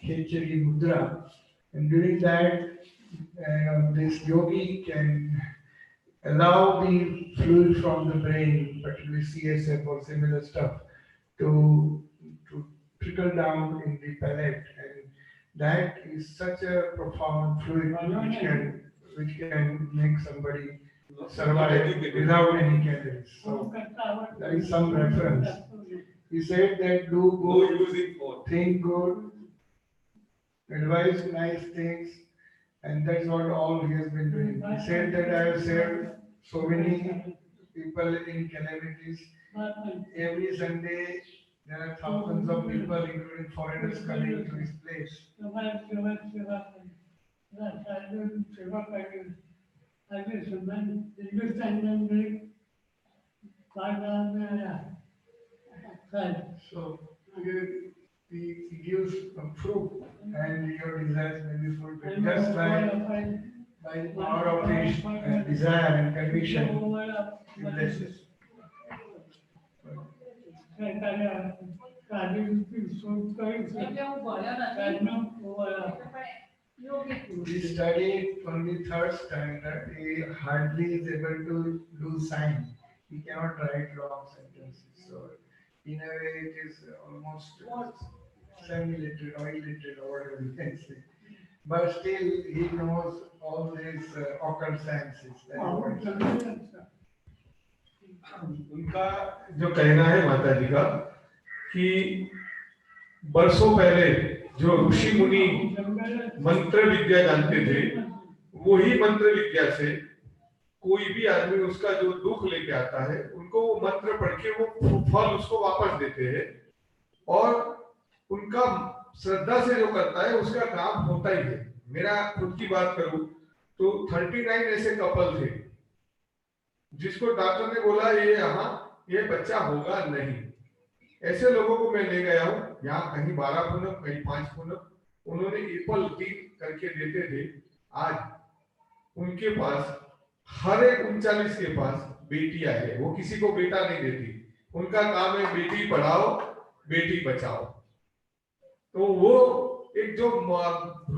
Khechari Mudra. And during that, this yogi can allow the fluid from the brain, particularly CSF or similar stuff, to trickle down in the palate. And that is such a profound fluid which can make somebody survive without any calories. So there is some reference. He said that do No good, using phone. think good, advise nice things, and that's what all he has been doing. He said that I have saved so many people in calamities. Every Sunday, there are thousands of people, including foreigners, coming to his place. So he gives fruit, and your desires may be fulfilled just by the power of his desire and conviction. He blesses. He studied only third standard. He hardly is able to do sign. He cannot write long sentences. So, in a way, it is almost semi-literate or illiterate or whatever you can say. But still, he knows all these occult sciences. उनका जो कहना है माता जी का कि बरसों पहले जो ऋषि मुनि मंत्र विद्या जानते थे, वही मंत्र विद्या से कोई भी आदमी उसका जो दुख लेके आता है, उनको वो मंत्र पढ़ के वो फल उसको वापस देते हैं, और उनका श्रद्धा से जो करता है उसका काम होता ही है। मेरा खुद की बात करूं तो 39 ऐसे कपल थे जिसको डॉक्टर ने बोला ये बच्चा होगा नहीं। ऐसे लोगों को मैं ले गया हूँ, यहाँ कहीं 12 पूनम, कहीं 5 पूनम, उन्होंने एप्पल 3 करके देते थे। आज उनके पास हर एक 39 के पास बेटियां है, वो किसी को बेटा नहीं देती। उनका काम है बेटी पढ़ाओ बेटी बचाओ। तो वो एक जो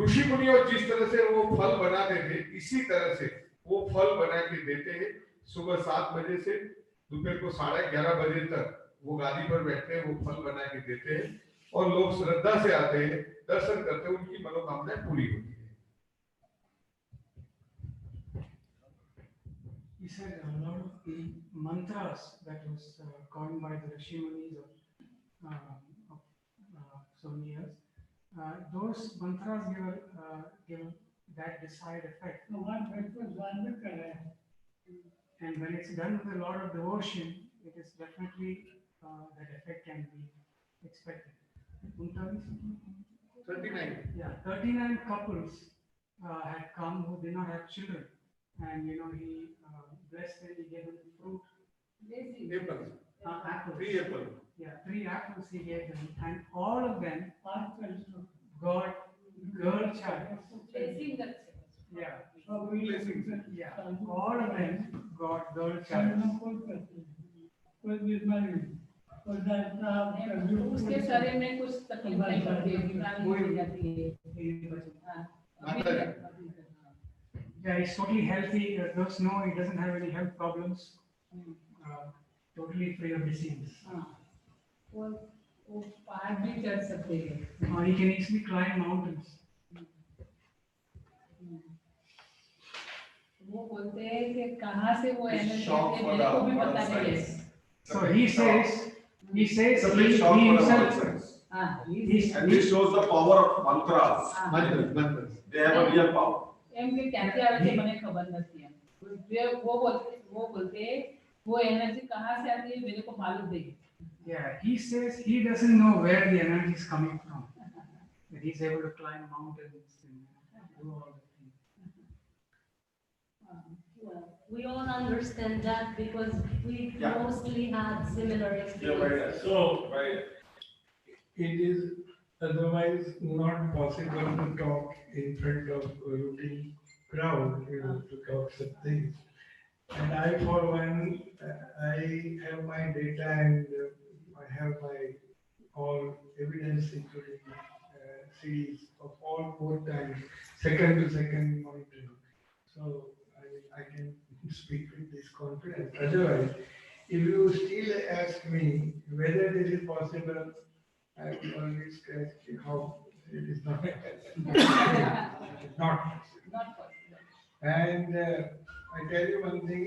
ऋषि मुनियों जिस तरह से वो फल बनाते थे, इसी तरह से वो फल बना के देते हैं। सुबह 7 बजे से दोपहर को 11:30 बजे तक वो गादी पर बैठते हैं, वो फल बना के देते हैं, और लोग श्रद्धा से आते हैं, दर्शन करते हैं, उनकी मनोकामनाएं पूरी होती है। He said a lot of the mantras that was coined by the Rishi Munis of so many years, those mantras give that desired effect. And when it's done with a lot of devotion, it is definitely that effect can be expected. 39. Yeah, 39 couples had come who did not have children, and he blessed them. He gave them fruit. Apples. Apples. 3 apples. Yeah, 3 apples he gave them, and all of them got girl child. Yeah. Yeah, all of them got girl child. उसके शरीर में कुछ तकलीफ नहीं पड़ती है, बीमारी नहीं जाती है। Yeah, he's totally healthy. Those know he doesn't have any health problems. Totally free of disease. वो पहाड़ भी चढ़ सकते हैं। He can easily climb mountains. वो बोलते हैं कि कहाँ से वो एनर्जी आती है, मेरे को भी पता नहीं है। So he says he himself. And this shows the power of mantras. Mantras. They have a real power. एम के कैसे आवे थे मैंने खबर नहीं है। वो बोलते वो एनर्जी कहाँ से आती है मेरे को मालूम नहीं। Yeah, he says he doesn't know where the energy is coming from. That he's able to climb mountains and do all the things. Well, we all understand that because we Yeah. mostly had similar experiences. So, it is otherwise not possible to talk in front of a routine crowd, to talk such things. And I, for one, I have my data and I have my all evidence, including series of all 4 times, second to second monitoring. So I can speak with this confidence. Otherwise, if you still ask me whether this is possible, I will always ask how it is not. It is not possible. Not possible. And I tell you one thing.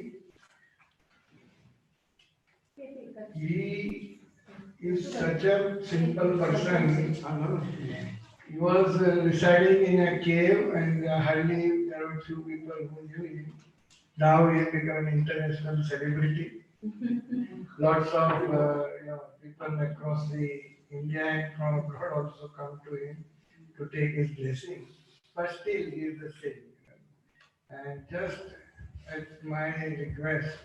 is such a simple person. He was residing in a cave and hardly there were few people who knew him. Now he has become an international celebrity. Lots of people across the India and from abroad also come to him to take his blessing. But still he is the same. And just at my request,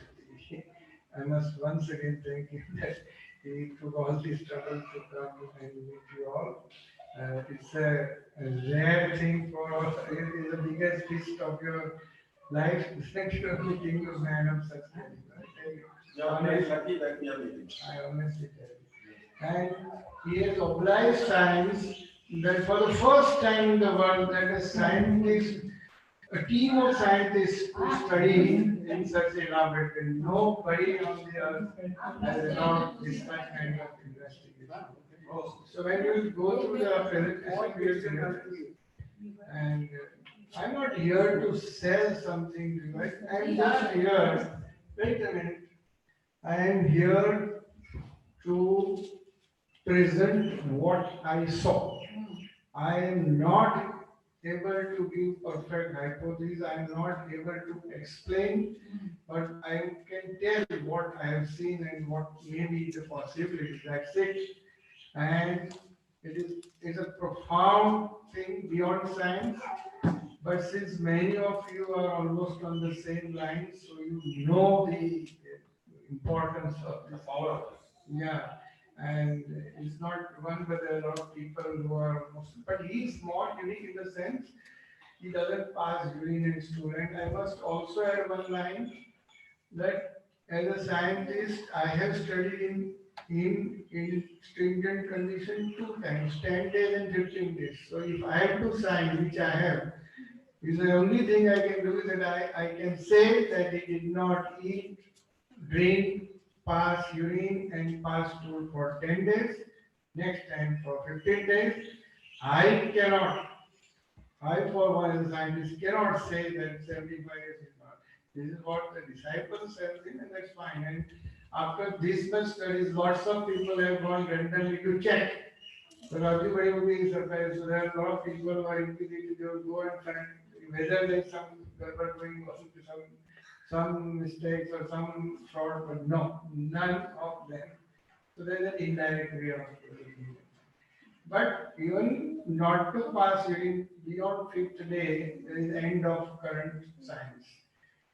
I must once again thank him that he took all this trouble to come and meet you all. It's a rare thing for us. It is the biggest feast of your life. Sexual meeting a man of such caliber. I tell you. You are very lucky that we are meeting. I honestly tell you. And he has obliged science that for the first time in the world that a scientist, a team of scientists who study in such a laboratory, nobody on the earth has done this kind of investigation. So when you go through the presentation, we will see. And I'm not here to sell something to you. I'm just here. Wait a minute. I am here to present what I saw. I am not able to give perfect hypothesis. I am not able to explain, but I can tell what I have seen and what may be the possibilities. That's it. And it's a profound thing beyond science. But since many of you are almost on the same line, so you know the importance of this power. Yeah, and it's not one, but there are a lot of people who are almost. But he's more unique in the sense he doesn't pass urine and stool. And I must also add one line that as a scientist, I have studied in stringent condition 2 times, 10 days and 15 days. So if I have to sign, which I have, is the only thing I can do is that I can say that he did not eat, drink, pass urine and pass stool for 10 days, next time for 15 days. I cannot, I for one as a scientist cannot say that 75 years is not. This is what the disciples have seen and that's fine. And after this much studies, lots of people have gone randomly to check. So everybody will be surprised. So there are a lot of people who are inquisitive, they will go and find whether there is some garbage going on, some mistakes or some fraud, but no, none of them. So there is an indirect way of doing it. But even not to pass urine beyond 5th day, there is end of current science.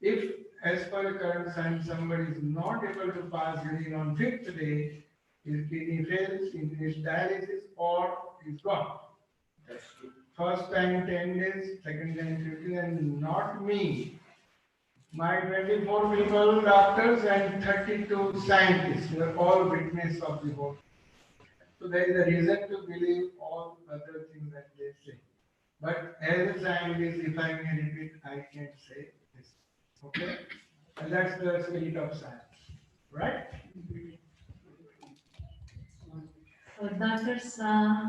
If, as per the current science, somebody is not able to pass urine on 5th day, his kidney fails, his dialysis, or is gone. That's true. First time 10 days, second time 15, and not me. My 24 people, doctors, and 32 scientists were all witness of the whole. So there is a reason to believe all other things that they say. But as a scientist, if I may repeat, I can say this. Okay? And that's the spirit of science. Right? Doctors,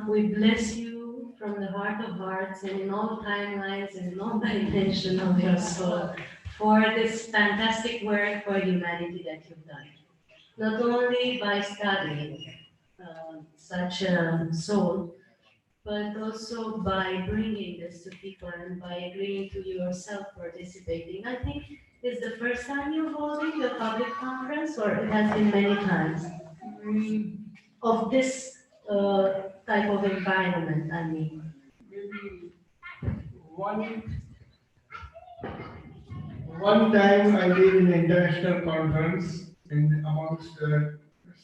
we bless you from the heart of hearts and in all timelines and in all dimensions of your soul for this fantastic work for humanity that you've done. Not only by studying such a soul, but also by bringing this to people and by agreeing to yourself participating. I think it's the first time you're holding a public conference, or it has been many times of this type of environment. I mean, Maybe one time I did an international conference amongst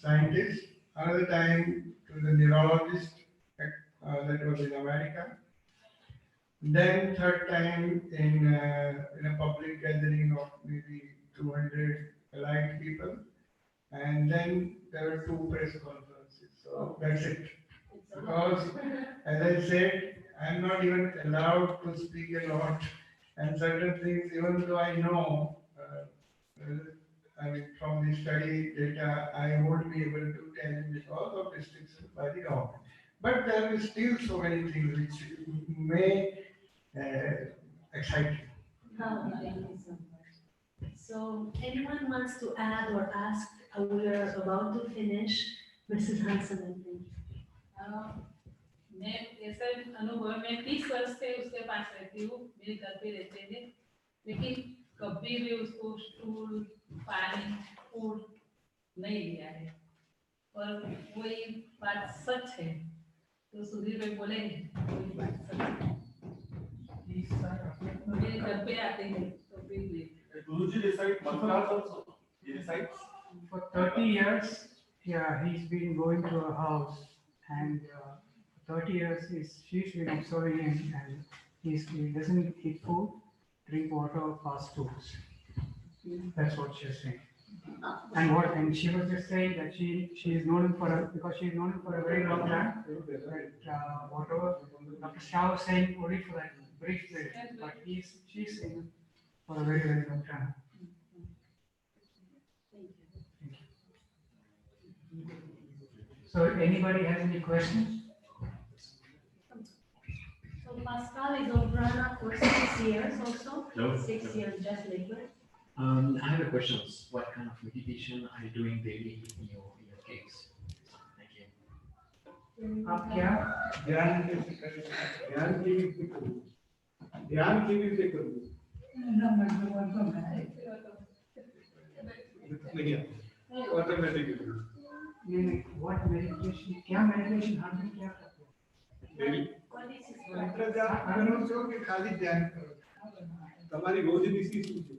scientists. Another time to the neurologist that was in America. Then third time in a public gathering of maybe 200 allied people. And then there were 2 press conferences. So that's it. Because as I said, I'm not even allowed to speak a lot. And certain things, even though I know, I mean, from the study data, I won't be able to tell you because of restrictions by the government. But there is still so many things which may excite you. oh, thank you so much. So, anyone wants to add or ask? We are about to finish. Mrs. Hanson, I think. मैं ऐसा अनुभव मैं 30 वर्ष से उसके पास रहती हूँ, मेरे घर पे रहते थे, लेकिन कभी भी उसको स्टूल, पानी, फूड नहीं दिया है, और वही बात सच है, तो सुधीर भाई बोलेंगे वही बात सच है। मेरे घर पे आते हैं तो फिर नहीं। Guruji recite mantras also. He recites. For 30 years, yeah, he's been going to a house, and for 30 years she's been observing him, and he doesn't eat food, drink water, or fast foods. That's what she's saying. And she was just saying that she is known because she's known him for a very long time. That whatever Dr. Shah was saying only for that brief period, but she's saying for a very very long time. So anybody has any questions? So Pascal is on Prana for 6 years also. No. 6 years just liquid. I have a question. What kind of meditation are you doing daily in your case? Thank you. आप क्या ध्यान कैसे करें? ध्यान की विधि करो। Automatically नहीं, what meditation? क्या meditation हम क्या करते हैं? मंत्र जाप करो जो कि खाली ध्यान करो। તમારી રોજની શું છે?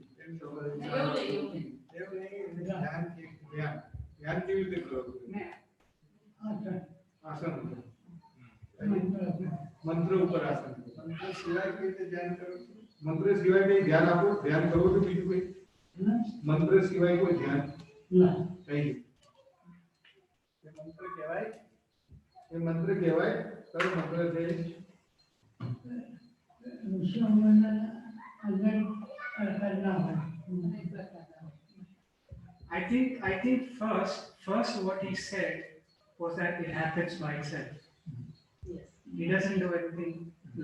ध्यान केवी રીતે કરો? આસન મંત્ર ઉપર આસન મંત્ર સિવાય કેવી રીતે ધ્યાન કરો? મંત્ર સિવાય કઈ ધ્યાન આપો? ધ્યાન કરો તો બીજું કઈ? મંત્ર સિવાય કોઈ ધ્યાન કઈ? એ મંત્ર કહેવાય? એ મંત્ર કહેવાય? કયો મંત્ર છે? I think first what he said was that it happens by itself. Yes. He doesn't do anything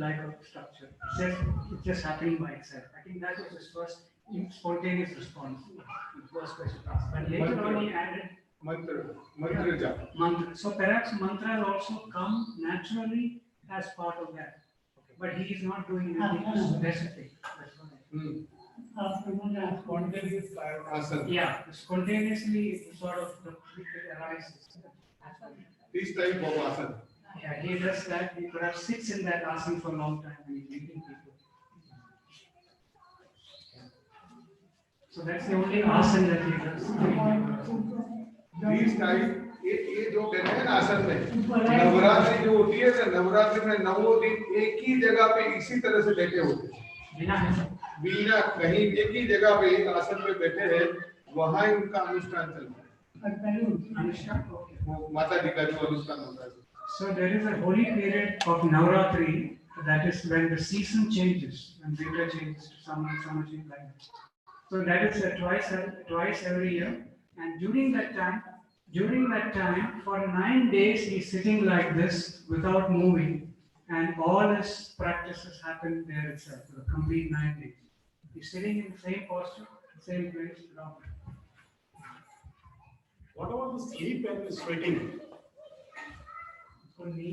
like a structure. It's just happening by itself. I think that was his first spontaneous response. The first question asked. But later on he added mantra jap. mantra. So perhaps mantras also come naturally as part of that. But he is not doing anything specific. Spontaneous आसन Yeah, spontaneously sort of it arises. this type of आसन Yeah, he does that. He perhaps sits in that asana for a long time when he's meeting people. So that's the only asana that he does. this type ये जो कहते हैं ना आसन में नवरात्रि जो होती है ना नवरात्रि में 9 दिन एक ही जगह पे इसी तरह से बैठे होते हैं बिना कहीं एक ही जगह पे एक आसन पे बैठे हैं वहां ही उनका अनुष्ठान चलता है वो माता जी का जो अनुष्ठान होता है. So there is a holy period of Navratri, that is when the season changes, when winter changes to summer changes like that. So that is twice every year, and during that time for 9 days he is sitting like this without moving, and all his practices happen there itself for a complete 9 days. He's sitting in the same posture, same place. What about the sleep and the sweating? For me,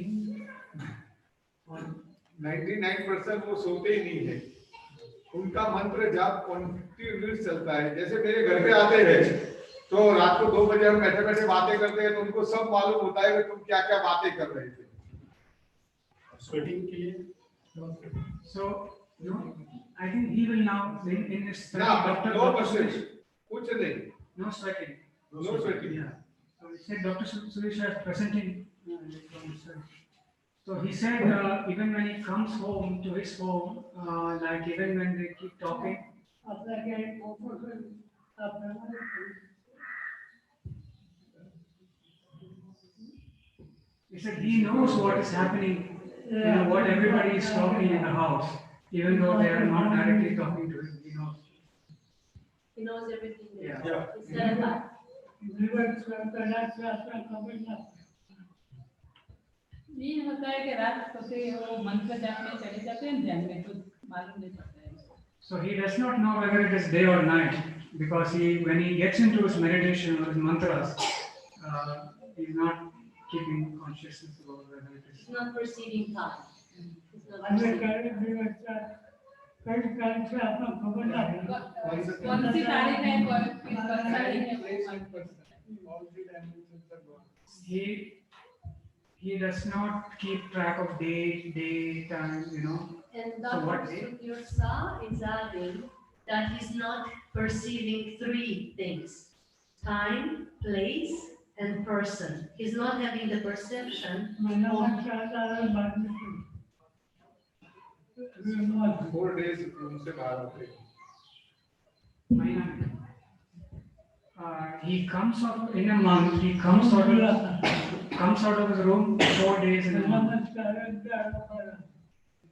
99% वो सोते ही नहीं है उनका मंत्र जाप continuous चलता है. जैसे मेरे घर पे आते हैं तो रात को 2 बजे हम बैठे बैठे बातें करते हैं तो उनको सब मालूम होता है कि तुम क्या क्या बातें कर रहे थे. Sweating के लिए? So, I think he will now in his study. No percentage, कुछ नहीं. No sweating. No sweating. Yeah. So he said Dr. Suresh presenting. So he said even when he comes home to his home, like even when they keep talking. He said he knows what is happening, what everybody is talking in the house, even though they are not directly talking to him. He knows. He knows everything. Yeah. It's their life. ये होता है कि रात को से वो मंत्र जाप में चले जाते हैं ध्यान में तो मालूम नहीं पड़ता है. So he does not know whether it is day or night because when he gets into his meditation or his mantras, He's not keeping consciousness about whether it is. He's not perceiving time. He's not हमें perceiving. कई कारण से आपको खबर ना है। कौन सी साड़ी में किस साड़ी में All three dimensions are gone. He does not keep track of day, time, And So what Dr. day? Sukyursa is adding that he's not perceiving three things: time, place, and person. He's not having the perception मैंने of चाहता है बाद में 4 days room से बाहर होते हैं। he comes out in a month. He comes out of his room 4 days in a month.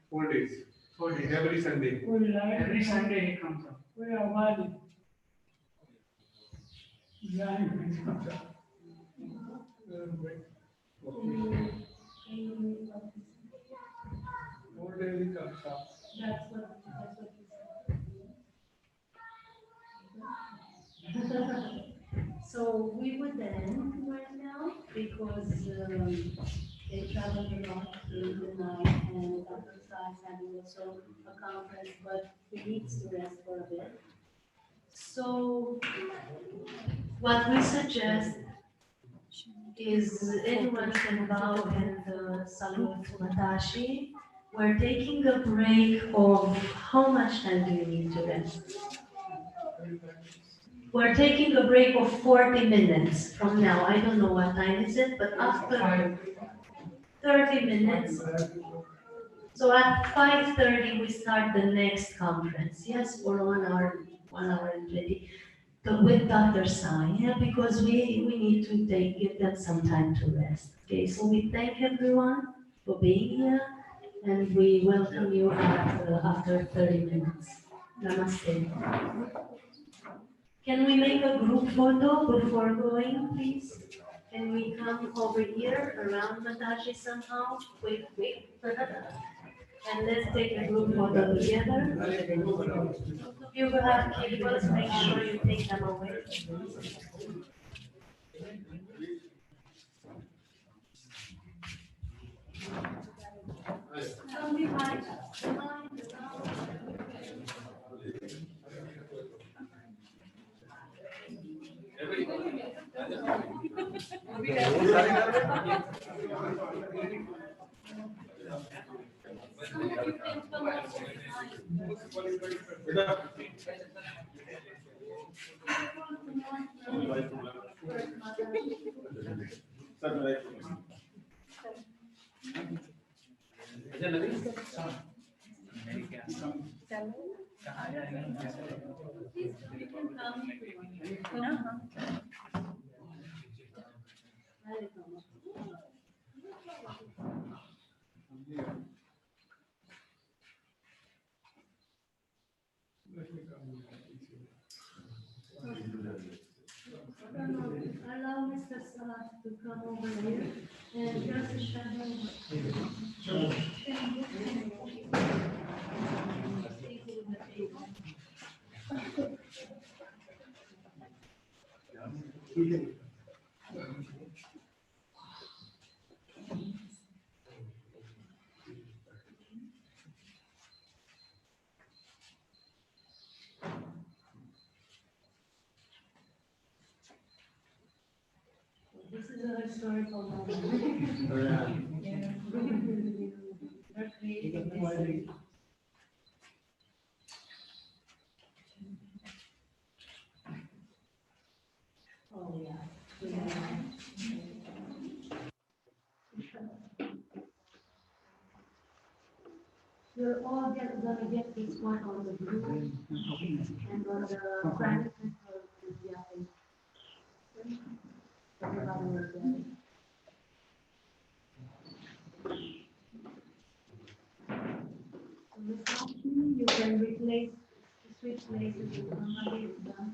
4 days. 4 days. Every Sunday. Every Sunday he comes out. कोई आवाज नहीं ज्ञान नहीं होता। More daily comes up. That's what he said. So we would end right now because they traveled a lot through the night and Dr. Sai is having also a conference, but he needs to rest for a bit. So what we suggest is anyone can bow and salute Mataji. We're taking a break of how much time do you need to rest? We're taking a break of 40 minutes from now. I don't know what time is it, but after 30 minutes. So at 5:30 we start the next conference. Yes, for 1 hour, 1 hour and 20. But with Dr. Sai, yeah, because we need to give them some time to rest. Okay, so we thank everyone for being here and we welcome you after 30 minutes. Namaste. Can we make a group photo before going, please? Can we come over here around Mataji somehow? Quick. And let's take a group photo together. Those of you who have cables, make sure you take them away. Come behind us. Allow Mr. Salah to come over here and just a shadow. This is a historical moment. Oh, yeah. You're all gonna get this one on the group and on the Pranic Festival In India. Everybody will get it. So Ms. Lakshmi, you can switch places with somebody is done.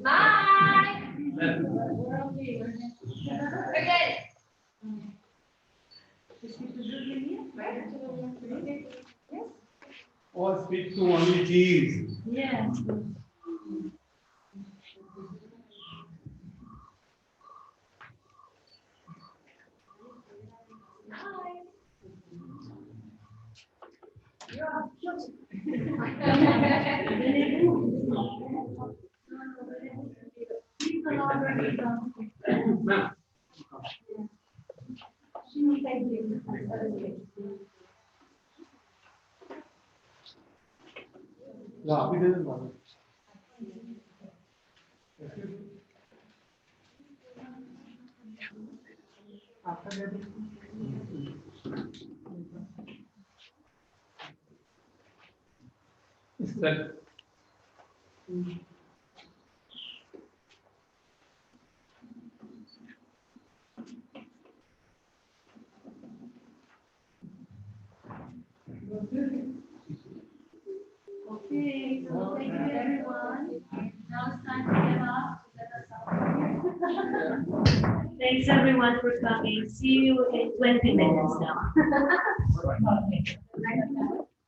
Bye. We're okay. Okay. Or speak to only cheese. Yeah. Okay, so thank you everyone. Now it's time to get off. Thanks everyone for coming. See you in 20 minutes now.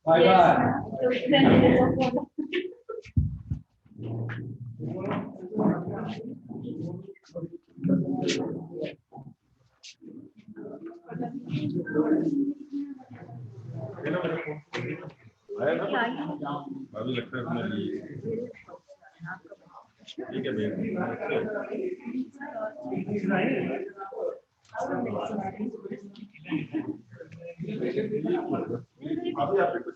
Bye bye. Yes, 10 minutes. आया ना अभी लगता है अपने लिए ठीक है भैया अभी आपने कुछ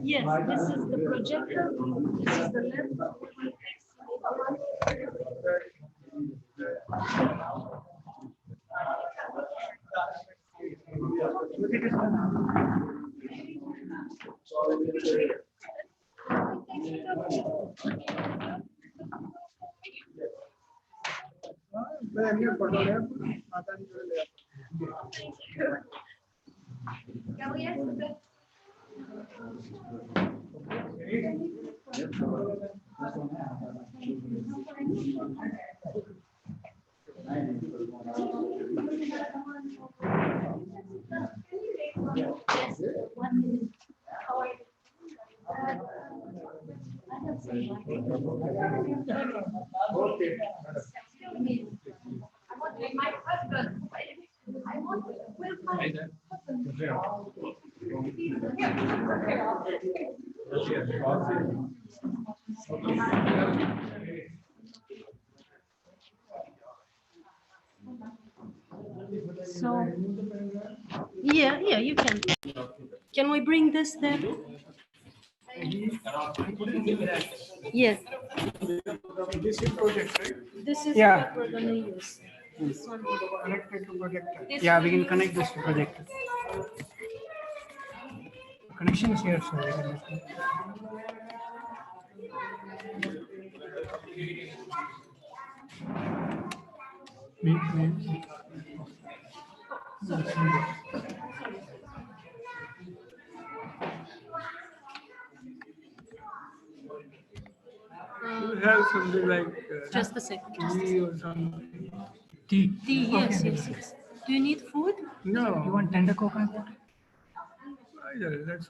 Yes, this is the projector. This is the laptop. So, yeah, you can. Can we bring this then? Yes. This is project, right? This is Yeah. what we're gonna use. This one. Connected to projector. This Yeah, one we can is- connect this to projector. Connection is here, so we can just. You have something like Just a second. tea or something. Tea. Tea, yes. Do you need food? No. You want tender coconut water? Yeah, that's